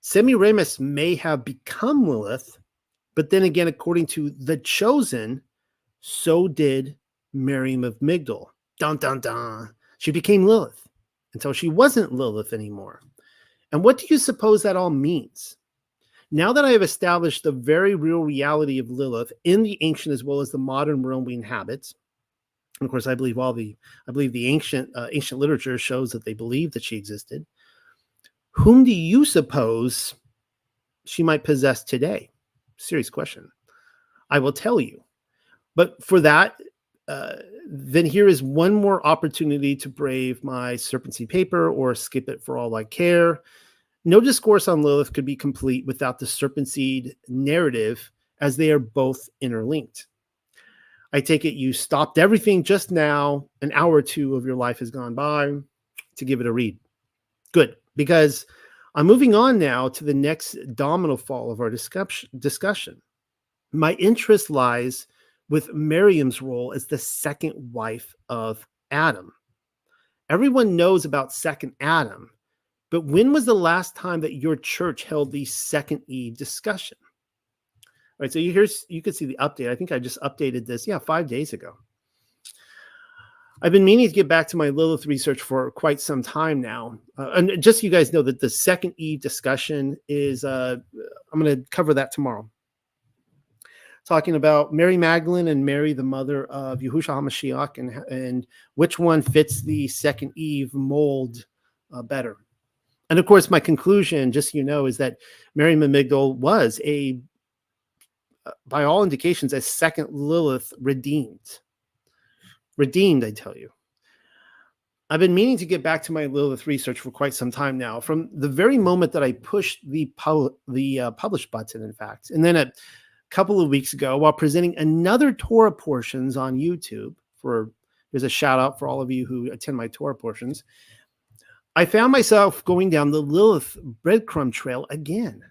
Semiramis may have become Lilith, but then again, according to the Chosen, so did Miriam of Migdal. Dun, dun, dun. She became Lilith until she wasn't Lilith anymore. And what do you suppose that all means? Now that I have established the very real reality of Lilith in the ancient as well as the modern realm we inhabit, and of course, I believe the ancient literature shows that they believe that she existed. Whom do you suppose she might possess today? Serious question. I will tell you. But for that, then here is one more opportunity to brave my serpent seed paper or skip it for all I care. No discourse on Lilith could be complete without the serpent seed narrative, as they are both interlinked. I take it you stopped everything just now. An hour or two of your life has gone by to give it a read. Good, because I'm moving on now to the next domino fall of our discussion. My interest lies with Miriam's role as the second wife of Adam. Everyone knows about second Adam, but when was the last time that your church held the second Eve discussion? All right, so you can see the update. I think I just updated this, 5 days ago. I've been meaning to get back to my Lilith research for quite some time now. And just so you guys know that the second Eve discussion is, I'm going to cover that tomorrow. Talking about Mary Magdalene and Mary, the mother of Yahushua HaMashiach, and which one fits the second Eve mold better. And of course, my conclusion, just so you know, is that Mary Migdal was by all indications, a second Lilith redeemed. Redeemed, I tell you. I've been meaning to get back to my Lilith research for quite some time now, from the very moment that I pushed the publish button, in fact. And then a couple of weeks ago, while presenting another Torah portions on YouTube, there's a shout out for all of you who attend my Torah portions, I found myself going down the Lilith breadcrumb trail again.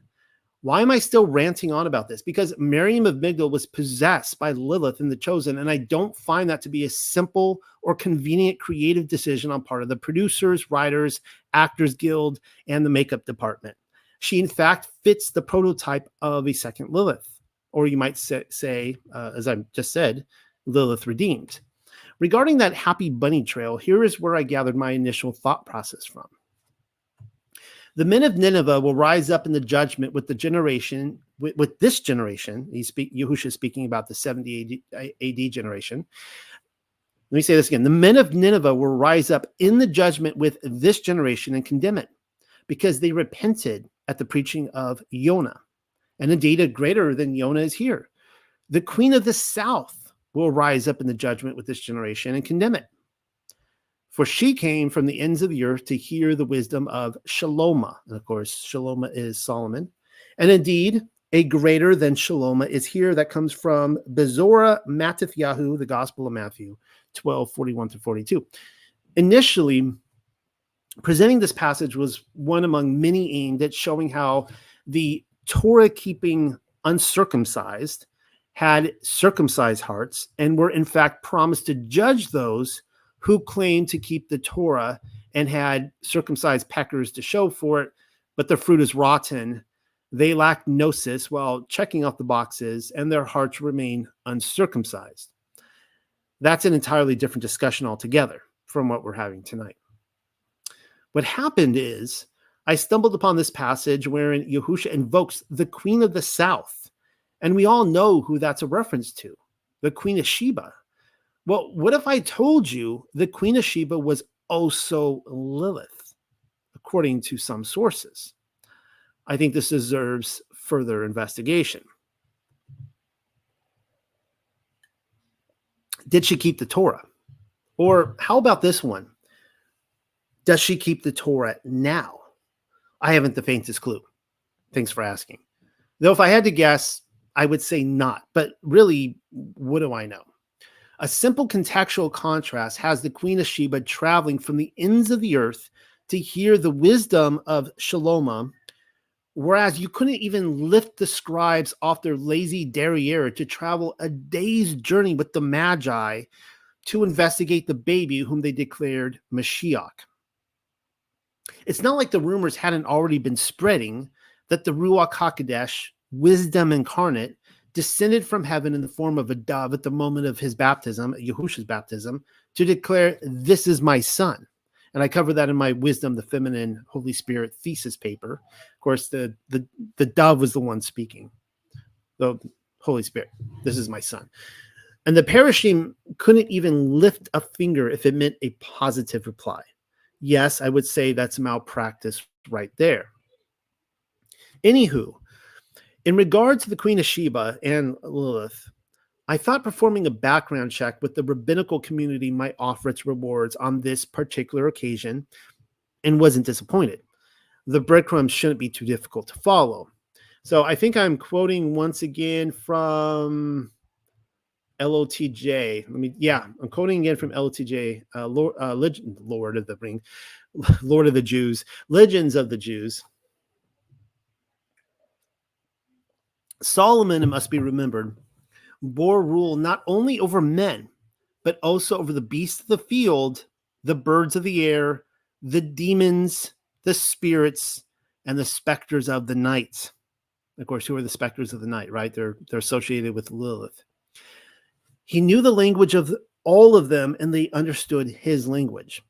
Why am I still ranting on about this? Because Miriam of Migdal was possessed by Lilith in the Chosen, and I don't find that to be a simple or convenient creative decision on part of the producers, writers, actors guild, and the makeup department. She, in fact, fits the prototype of a second Lilith, or you might say, as I just said, Lilith redeemed. Regarding that happy bunny trail, here is where I gathered my initial thought process from. The men of Nineveh will rise up in the judgment with this generation. Yahushua speaking about the 70 AD generation. Let me say this again. The men of Nineveh will rise up in the judgment with this generation and condemn it, because they repented at the preaching of Yonah. And indeed, a greater than Yonah is here. The queen of the south will rise up in the judgment with this generation and condemn it. For she came from the ends of the earth to hear the wisdom of Shalomah. And of course, Shalomah is Solomon. And indeed, a greater than Shalomah is here that comes from Bezorah Matithyahu, the Gospel of Matthew, 12:41-42. Initially, presenting this passage was one among many aimed at showing how the Torah-keeping uncircumcised had circumcised hearts and were in fact promised to judge those who claimed to keep the Torah and had circumcised peckers to show for it, but the fruit is rotten. They lack gnosis while checking off the boxes, and their hearts remain uncircumcised. That's an entirely different discussion altogether from what we're having tonight. What happened is I stumbled upon this passage wherein Yahusha invokes the Queen of the South. And we all know who that's a reference to, the Queen of Sheba. Well, what if I told you the Queen of Sheba was also Lilith, according to some sources? I think this deserves further investigation. Did she keep the Torah? Or how about this one? Does she keep the Torah now? I haven't the faintest clue. Thanks for asking. Though if I had to guess, I would say not. But really, what do I know? A simple contextual contrast has the Queen of Sheba traveling from the ends of the earth to hear the wisdom of Shaloma, whereas you couldn't even lift the scribes off their lazy derriere to travel a day's journey with the Magi to investigate the baby whom they declared Mashiach. It's not like the rumors hadn't already been spreading that the Ruach HaKodesh, wisdom incarnate, descended from heaven in the form of a dove at the moment of his baptism, Yahusha's baptism, to declare, "This is my son." And I cover that in my Wisdom, the Feminine Holy Spirit thesis paper. Of course, the dove was the one speaking. The Holy Spirit, "This is my son." And the Parashim couldn't even lift a finger if it meant a positive reply. Yes, I would say that's malpractice right there. Anywho, in regard to the Queen of Sheba and Lilith, I thought performing a background check with the rabbinical community might offer its rewards on this particular occasion, and wasn't disappointed. The breadcrumbs shouldn't be too difficult to follow. So I think I'm quoting once again from LOTJ. I'm quoting again from LOTJ, Lord of the Ring, Lord of the Jews, Legends of the Jews. Solomon, it must be remembered, bore rule not only over men, but also over the beasts of the field, the birds of the air, the demons, the spirits, and the specters of the night. Of course, who are the specters of the night, right? They're associated with Lilith. He knew the language of all of them, and they understood his language.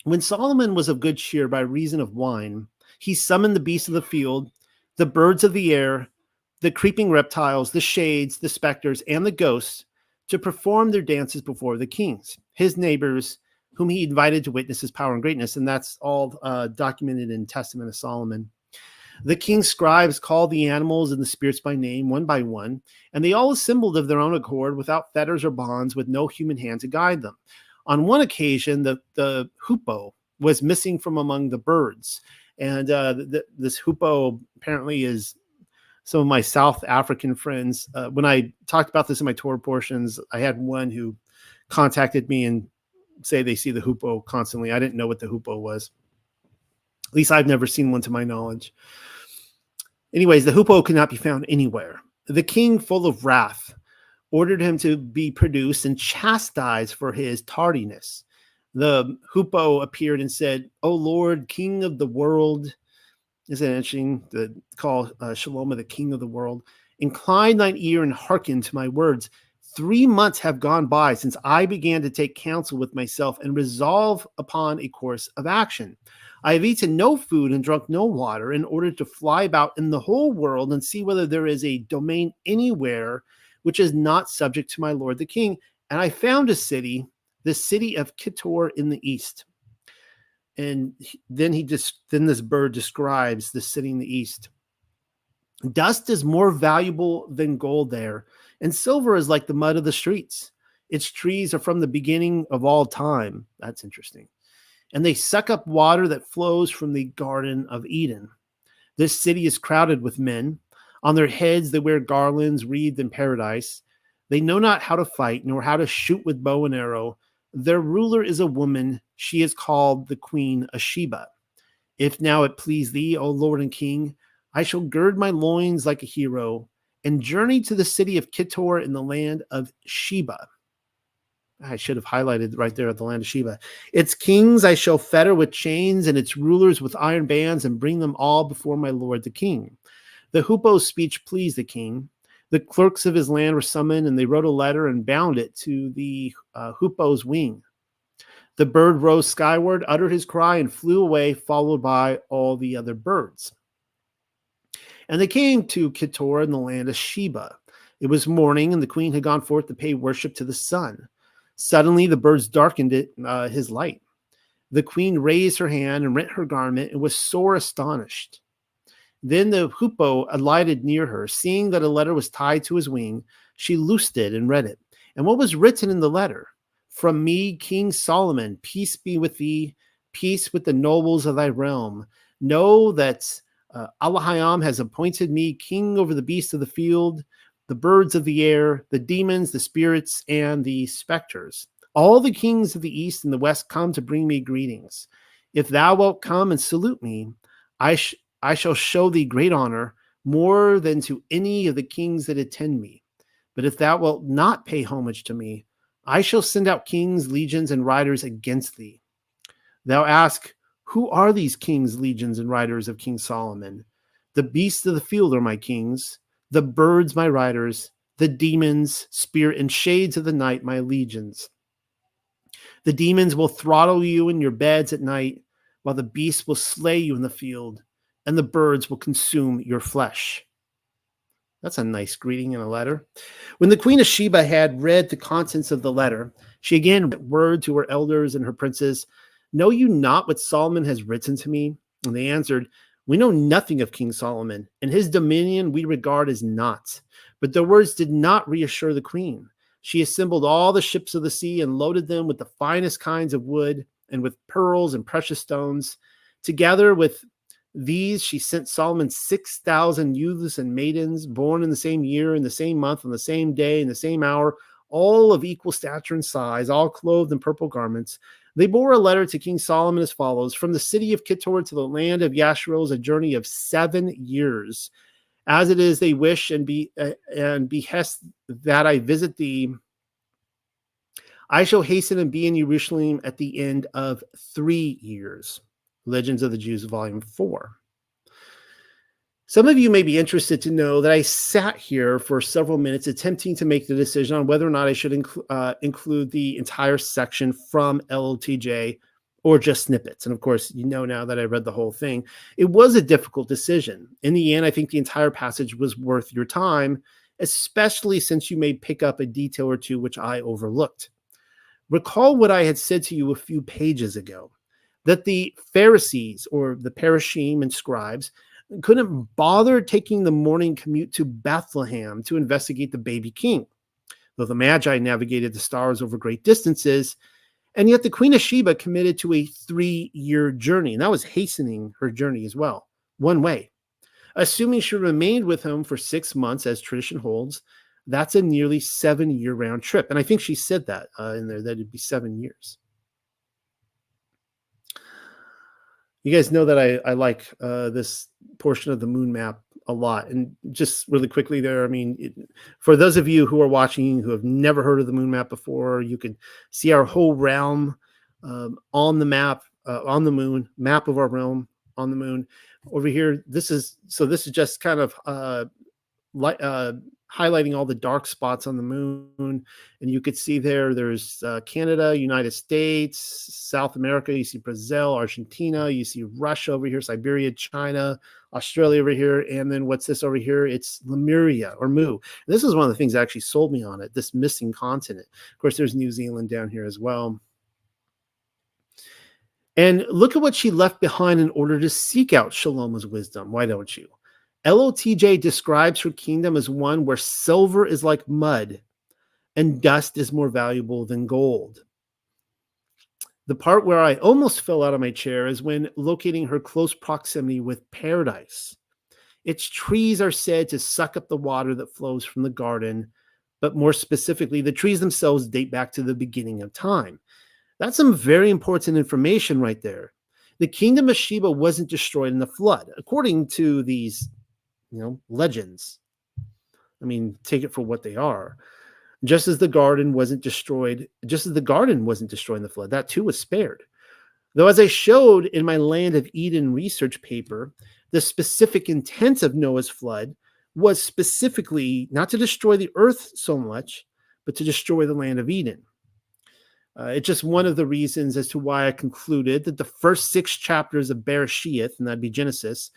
When Solomon was of good cheer by reason of wine, he summoned the beasts of the field, the birds of the air, the creeping reptiles, the shades, the specters, and the ghosts to perform their dances before the kings, his neighbors, whom he invited to witness his power and greatness. And that's all documented in Testament of Solomon. The king's scribes called the animals and the spirits by name, one by one, and they all assembled of their own accord without fetters or bonds, with no human hand to guide them. On one occasion, the hoopoe was missing from among the birds. And this hoopoe apparently is some of my South African friends. When I talked about this in my Torah portions, I had one who contacted me and say they see the hoopoe constantly. I didn't know what the hoopoe was. At least I've never seen one to my knowledge. Anyways, the hoopoe could not be found anywhere. The king, full of wrath, ordered him to be produced and chastised for his tardiness. The hoopoe appeared and said, "O Lord, King of the world," isn't it interesting to call Shalom the King of the world? "Incline thine ear and hearken to my words. 3 months have gone by since I began to take counsel with myself and resolve upon a course of action. I have eaten no food and drunk no water in order to fly about in the whole world and see whether there is a domain anywhere which is not subject to my lord the king. And I found a city, the city of Kitor in the east." And then this bird describes the city in the east. "Dust is more valuable than gold there, and silver is like the mud of the streets. Its trees are from the beginning of all time." That's interesting. "And they suck up water that flows from the Garden of Eden. This city is crowded with men. On their heads they wear garlands wreathed in paradise. They know not how to fight, nor how to shoot with bow and arrow. Their ruler is a woman. She is called the Queen of Sheba. If now it please thee, O Lord and King, I shall gird my loins like a hero and journey to the city of Kitor in the land of Sheba." I should have highlighted right there at the land of Sheba. "Its kings I shall fetter with chains, and its rulers with iron bands, and bring them all before my lord the king." The hoopoe's speech pleased the king. The clerks of his land were summoned, and they wrote a letter and bound it to the hoopoe's wing. The bird rose skyward, uttered his cry, and flew away, followed by all the other birds. And they came to Keturah in the land of Sheba. It was morning, and the queen had gone forth to pay worship to the sun. Suddenly the birds darkened his light. The queen raised her hand and rent her garment and was sore astonished. Then the hoopoe alighted near her. Seeing that a letter was tied to his wing, she loosed it and read it. And what was written in the letter? From me, King Solomon, peace be with thee, peace with the nobles of thy realm. Know that Allahayam has appointed me king over the beasts of the field, the birds of the air, the demons, the spirits, and the specters. All the kings of the east and the west come to bring me greetings. If thou wilt come and salute me, I shall show thee great honor, more than to any of the kings that attend me. But if thou wilt not pay homage to me, I shall send out kings, legions, and riders against thee. Thou ask, who are these kings, legions, and riders of King Solomon? The beasts of the field are my kings, the birds my riders, the demons, spirit, and shades of the night my legions. The demons will throttle you in your beds at night, while the beasts will slay you in the field, and the birds will consume your flesh. That's a nice greeting in a letter. When the queen of Sheba had read the contents of the letter, she again read word to her elders and her princes, know you not what Solomon has written to me? And they answered, we know nothing of King Solomon, and his dominion we regard as naught. But the words did not reassure the queen. She assembled all the ships of the sea and loaded them with the finest kinds of wood and with pearls and precious stones. Together with these, she sent Solomon 6,000 youths and maidens born in the same year, in the same month, on the same day, in the same hour, all of equal stature and size, all clothed in purple garments. They bore a letter to King Solomon as follows: from the city of Keturah to the land of Yasharel, a journey of 7 years. As it is, they wish and behest that I visit thee. I shall hasten and be in Jerusalem at the end of 3 years. Legends of the Jews, Volume 4. Some of you may be interested to know that I sat here for several minutes attempting to make the decision on whether or not I should include the entire section from LLTJ or just snippets. And of course, you know now that I read the whole thing. It was a difficult decision. In the end, I think the entire passage was worth your time, especially since you may pick up a detail or two which I overlooked. Recall what I had said to you a few pages ago, that the Pharisees, or the Parashim and scribes, couldn't bother taking the morning commute to Bethlehem to investigate the baby king, though the Magi navigated the stars over great distances. And yet the Queen of Sheba committed to a 3-year journey, and that was hastening her journey as well, one way. Assuming she remained with him for 6 months, as tradition holds, that's a nearly 7-year round trip. And I think she said that in there, that it'd be 7 years. You guys know that I like this portion of the moon map a lot. And just really quickly there, I mean, for those of you who are watching who have never heard of the moon map before, you can see our whole realm on the map, on the moon, map of our realm on the moon. Over here, this is just kind of highlighting all the dark spots on the moon. And you could see there's Canada, United States, South America. You see Brazil, Argentina. You see Russia over here, Siberia, China, Australia over here. And then what's this over here? It's Lemuria or Mu. This is one of the things that actually sold me on it, this missing continent. Of course, there's New Zealand down here as well. And look at what she left behind in order to seek out Shalom's wisdom. Why don't you? LOTJ describes her kingdom as one where silver is like mud and dust is more valuable than gold. The part where I almost fell out of my chair is when locating her close proximity with paradise. Its trees are said to suck up the water that flows from the garden, but more specifically, the trees themselves date back to the beginning of time. That's some very important information right there. The kingdom of Sheba wasn't destroyed in the flood, according to these legends. I mean, take it for what they are. Just as the garden wasn't destroyed in the flood, that too was spared. Though, as I showed in my Land of Eden research paper, the specific intent of Noah's flood was specifically not to destroy the earth so much, but to destroy the land of Eden. It's just one of the reasons as to why I concluded that the first 6 chapters of Bereshith, and that'd be Genesis,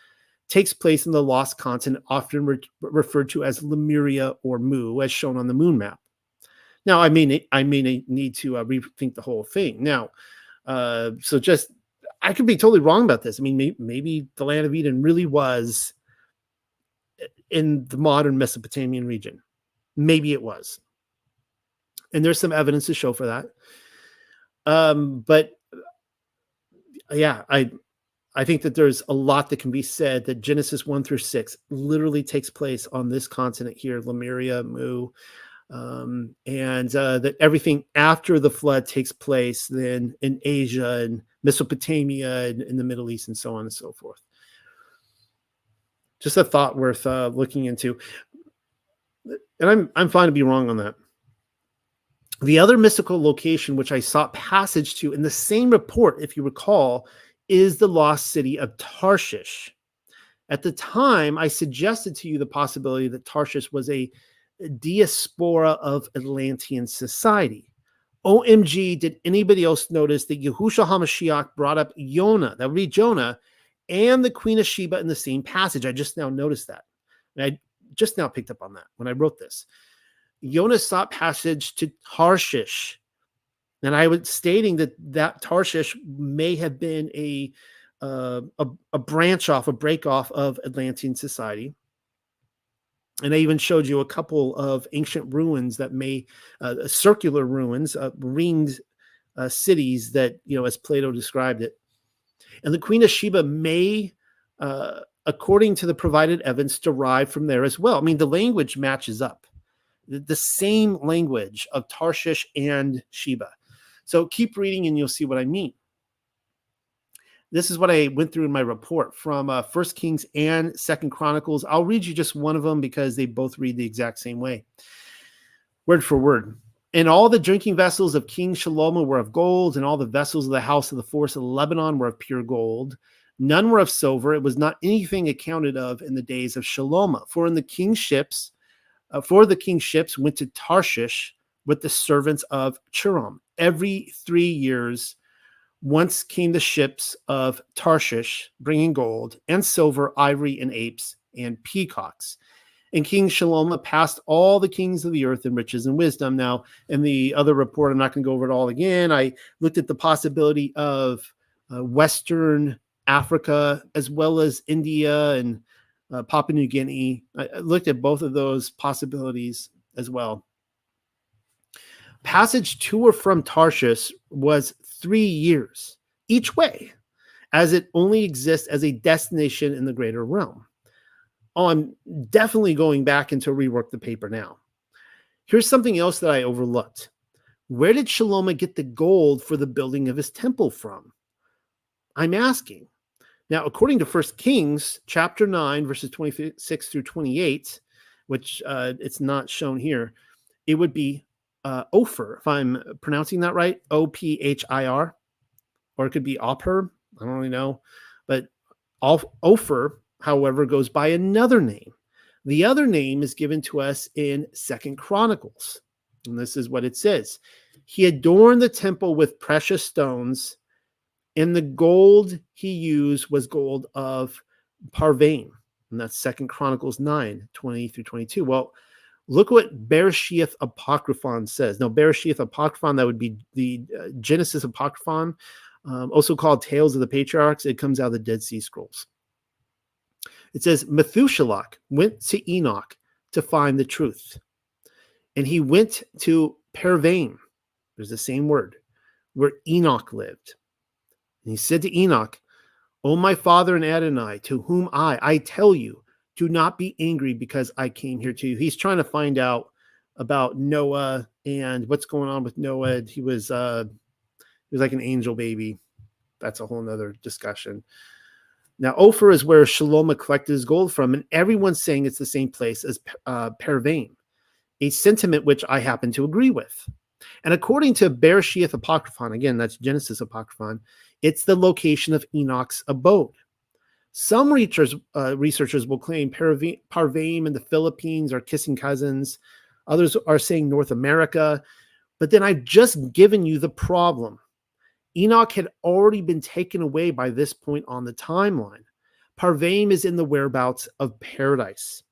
takes place in the lost continent, often referred to as Lemuria or Mu, as shown on the moon map. Now, I may need to rethink the whole thing. Now, so just, I could be totally wrong about this. I mean, maybe the land of Eden really was in the modern Mesopotamian region. Maybe it was. And there's some evidence to show for that. But yeah, I think that there's a lot that can be said that Genesis 1 through 6 literally takes place on this continent here, Lemuria, Mu, and that everything after the flood takes place then in Asia and Mesopotamia and in the Middle East and so on and so forth. Just a thought worth looking into. And I'm fine to be wrong on that. The other mystical location which I sought passage to in the same report, if you recall, is the lost city of Tarshish. At the time, I suggested to you the possibility that Tarshish was a diaspora of Atlantean society. OMG, did anybody else notice that Yahushua HaMashiach brought up Yonah, that would be Jonah, and the Queen of Sheba in the same passage? I just now noticed that. And I just now picked up on that when I wrote this. Yonah sought passage to Tarshish. And I was stating that Tarshish may have been a branch off, a break off of Atlantean society. And I even showed you a couple of ancient ruins that may, circular ruins, ringed cities that, as Plato described it. And the Queen of Sheba may, according to the provided evidence, derive from there as well. I mean, the language matches up. The same language of Tarshish and Sheba. So keep reading and you'll see what I mean. This is what I went through in my report from 1 Kings and 2 Chronicles. I'll read you just one of them because they both read the exact same way, word for word. And all the drinking vessels of King Shalomo were of gold, and all the vessels of the house of the forest of Lebanon were of pure gold. None were of silver. It was not anything accounted of in the days of Shalomo. For the king's ships went to Tarshish with the servants of Chiram. Every 3 years, once came the ships of Tarshish, bringing gold and silver, ivory and apes and peacocks. And King Shalomo passed all the kings of the earth in riches and wisdom. Now, in the other report, I'm not going to go over it all again. I looked at the possibility of Western Africa, as well as India and Papua New Guinea. I looked at both of those possibilities as well. Passage to or from Tarshish was 3 years each way, as it only exists as a destination in the greater realm. Oh, I'm definitely going back and to rework the paper now. Here's something else that I overlooked. Where did Shalomo get the gold for the building of his temple from? I'm asking. Now, according to 1 Kings chapter 9, verses 26 through 28, which it's not shown here, it would be Ophir, if I'm pronouncing that right, Ophir, or it could be Ophir, I don't really know. But Ophir, however, goes by another name. The other name is given to us in 2 Chronicles. And this is what it says. He adorned the temple with precious stones, and the gold he used was gold of Parvaim. And that's 2 Chronicles 9, 20 through 22. Well, look what Bereshith Apocryphon says. Now, Bereshith Apocryphon, that would be the Genesis Apocryphon, also called Tales of the Patriarchs. It comes out of the Dead Sea Scrolls. It says, Methuselah went to Enoch to find the truth. And he went to Parvaim, there's the same word, where Enoch lived. And he said to Enoch, O my father and Adonai, to whom I tell you, do not be angry because I came here to you. He's trying to find out about Noah and what's going on with Noah. He was like an angel baby. That's a whole nother discussion. Now, Ophir is where Shalomo collected his gold from, and everyone's saying it's the same place as Parvaim, a sentiment which I happen to agree with. And according to Bereshith Apocryphon, again, that's Genesis Apocryphon, it's the location of Enoch's abode. Some researchers will claim Parvaim and the Philippines are kissing cousins. Others are saying North America. But then I've just given you the problem. Enoch had already been taken away by this point on the timeline. Parvaim is in the whereabouts of paradise.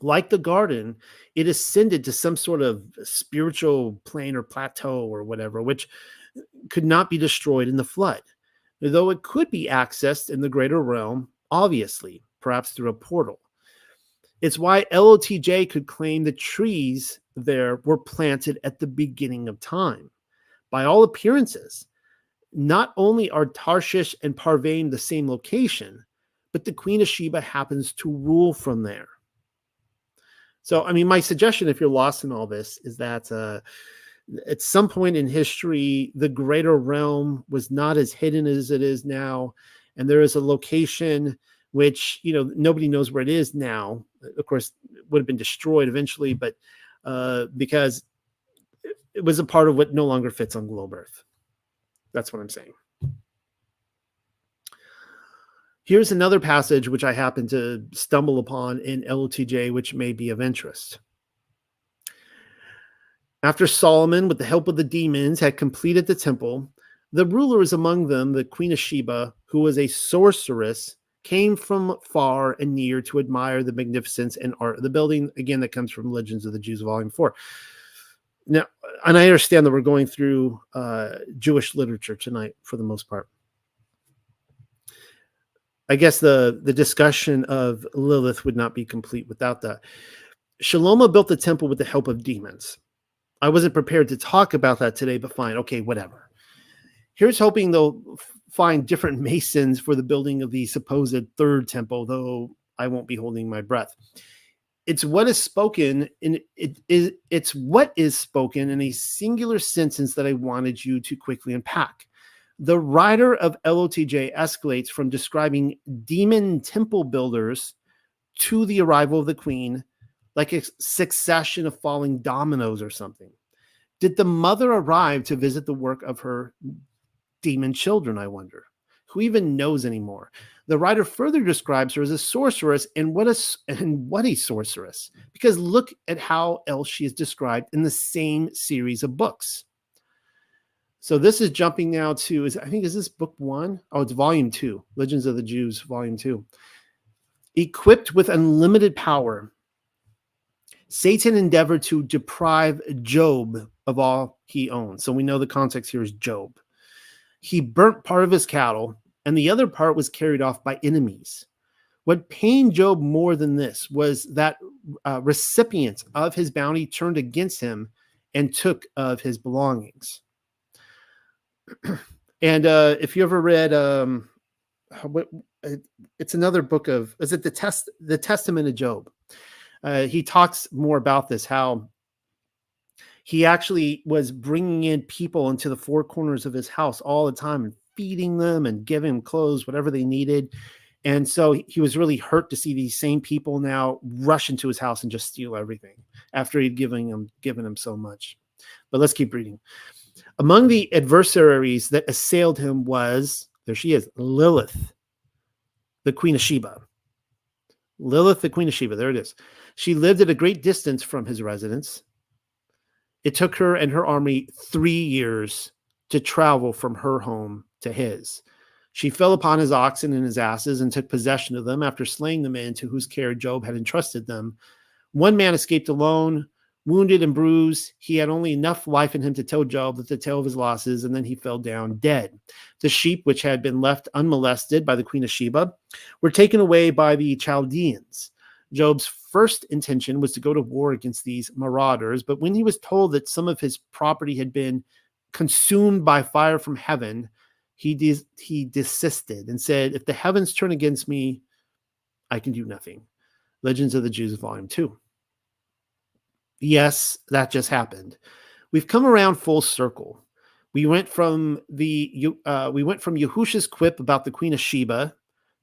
Like the garden, it ascended to some sort of spiritual plane or plateau or whatever, which could not be destroyed in the flood, though it could be accessed in the greater realm, obviously, perhaps through a portal. It's why LOTJ could claim the trees there were planted at the beginning of time. By all appearances, not only are Tarshish and Parvaim the same location, but the Queen of Sheba happens to rule from there. So, I mean, my suggestion, if you're lost in all this, is that at some point in history, the greater realm was not as hidden as it is now. And there is a location which, nobody knows where it is now. Of course, it would have been destroyed eventually, but because it was a part of what no longer fits on globe Earth. That's what I'm saying. Here's another passage which I happened to stumble upon in LOTJ, which may be of interest. After Solomon, with the help of the demons, had completed the temple, the rulers among them, the Queen of Sheba, who was a sorceress, came from far and near to admire the magnificence and art of the building. Again, that comes from Legends of the Jews, Volume 4. Now, and I understand that we're going through Jewish literature tonight for the most part. I guess the discussion of Lilith would not be complete without that. Shaloma built the temple with the help of demons. I wasn't prepared to talk about that today, but fine. Okay, whatever. Here's hoping they'll find different masons for the building of the supposed third temple, though I won't be holding my breath. It's what is spoken in it's what is spoken in a singular sentence that I wanted you to quickly unpack. The writer of LOTJ escalates from describing demon temple builders to the arrival of the queen like a succession of falling dominoes or something. Did the mother arrive to visit the work of her demon children, I wonder? Who even knows anymore? The writer further describes her as a sorceress, and what a sorceress. Because look at how else she is described in the same series of books. So this is jumping now to, is this book 1? Oh, it's volume 2, Legends of the Jews, volume 2. Equipped with unlimited power, Satan endeavored to deprive Job of all he owned. So we know the context here is Job. He burnt part of his cattle, and the other part was carried off by enemies. What pained Job more than this was that recipients of his bounty turned against him and took of his belongings. And if you ever read, it's another book of, is it the Testament of Job? He talks more about this, how he actually was bringing in people into the four corners of his house all the time and feeding them and giving them clothes, whatever they needed. And so he was really hurt to see these same people now rush into his house and just steal everything after he'd given him so much. But let's keep reading. Among the adversaries that assailed him was, there she is, Lilith, the Queen of Sheba. Lilith, the Queen of Sheba, there it is. She lived at a great distance from his residence. It took her and her army 3 years to travel from her home to his. She fell upon his oxen and his asses and took possession of them after slaying the men to whose care Job had entrusted them. One man escaped alone, wounded and bruised. He had only enough life in him to tell Job the tale of his losses, and then he fell down dead. The sheep, which had been left unmolested by the Queen of Sheba, were taken away by the Chaldeans. Job's first intention was to go to war against these marauders, but when he was told that some of his property had been consumed by fire from heaven, he desisted and said, if the heavens turn against me, I can do nothing. Legends of the Jews, Volume 2. Yes, that just happened. We've come around full circle. We went from Yahusha's quip about the Queen of Sheba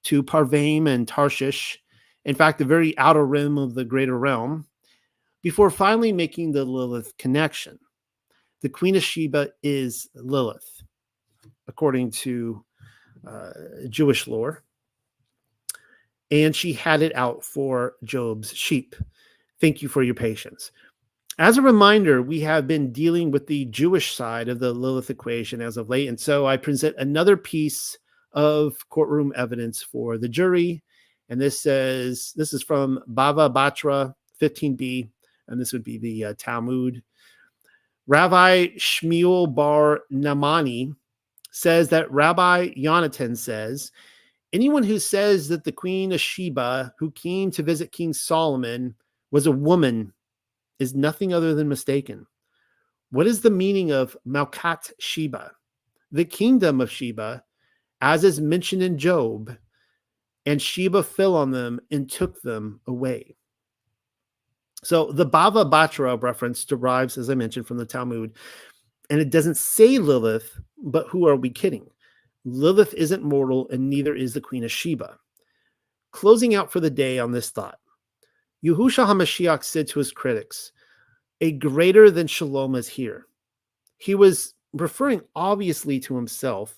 to Parvaim and Tarshish, in fact, the very outer rim of the greater realm, before finally making the Lilith connection. The Queen of Sheba is Lilith, according to Jewish lore, and she had it out for Job's sheep. Thank you for your patience. As a reminder, we have been dealing with the Jewish side of the Lilith equation as of late. And so I present another piece of courtroom evidence for the jury. And this is from Bava Batra 15b, and this would be the Talmud. Rabbi Shmuel bar Namani says that Rabbi Yonatan says, anyone who says that the queen of Sheba, who came to visit King Solomon, was a woman is nothing other than mistaken. What is the meaning of Malkat Sheba? The kingdom of Sheba, as is mentioned in Job, and Sheba fell on them and took them away. So the Bava Batra reference derives, as I mentioned, from the Talmud, and it doesn't say Lilith, but who are we kidding? Lilith isn't mortal, and neither is the queen of Sheba. Closing out for the day on this thought, Yahushua HaMashiach said to his critics, a greater than Shalom is here. He was referring obviously to himself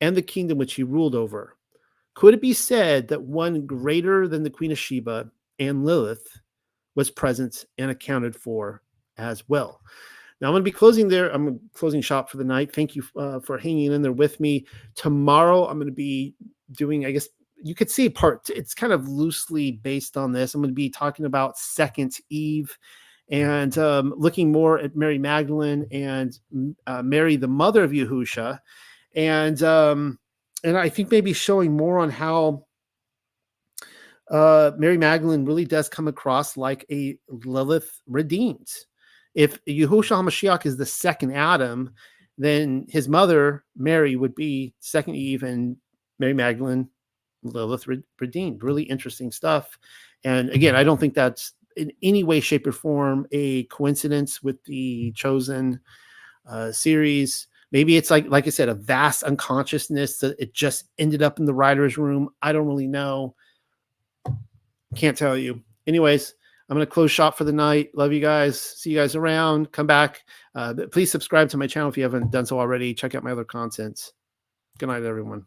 and the kingdom which he ruled over. Could it be said that one greater than the queen of Sheba and Lilith was present and accounted for as well? Now, I'm going to be closing there. I'm closing shop for the night. Thank you for hanging in there with me. Tomorrow, I'm going to be doing, I guess, you could see it's kind of loosely based on this. I'm going to be talking about second Eve and looking more at Mary Magdalene and Mary, the mother of Yahusha. And I think maybe showing more on how Mary Magdalene really does come across like a Lilith redeemed. If Yahushua HaMashiach is the second Adam, then his mother, Mary, would be second Eve, and Mary Magdalene, Lilith redeemed. Really interesting stuff. And again, I don't think that's in any way, shape, or form a coincidence with the Chosen series. Maybe it's like I said, a vast unconsciousness that it just ended up in the writer's room. I don't really know. Can't tell you. Anyways, I'm going to close shop for the night. Love you guys. See you guys around. Come back. Please subscribe to my channel if you haven't done so already. Check out my other content. Good night, everyone.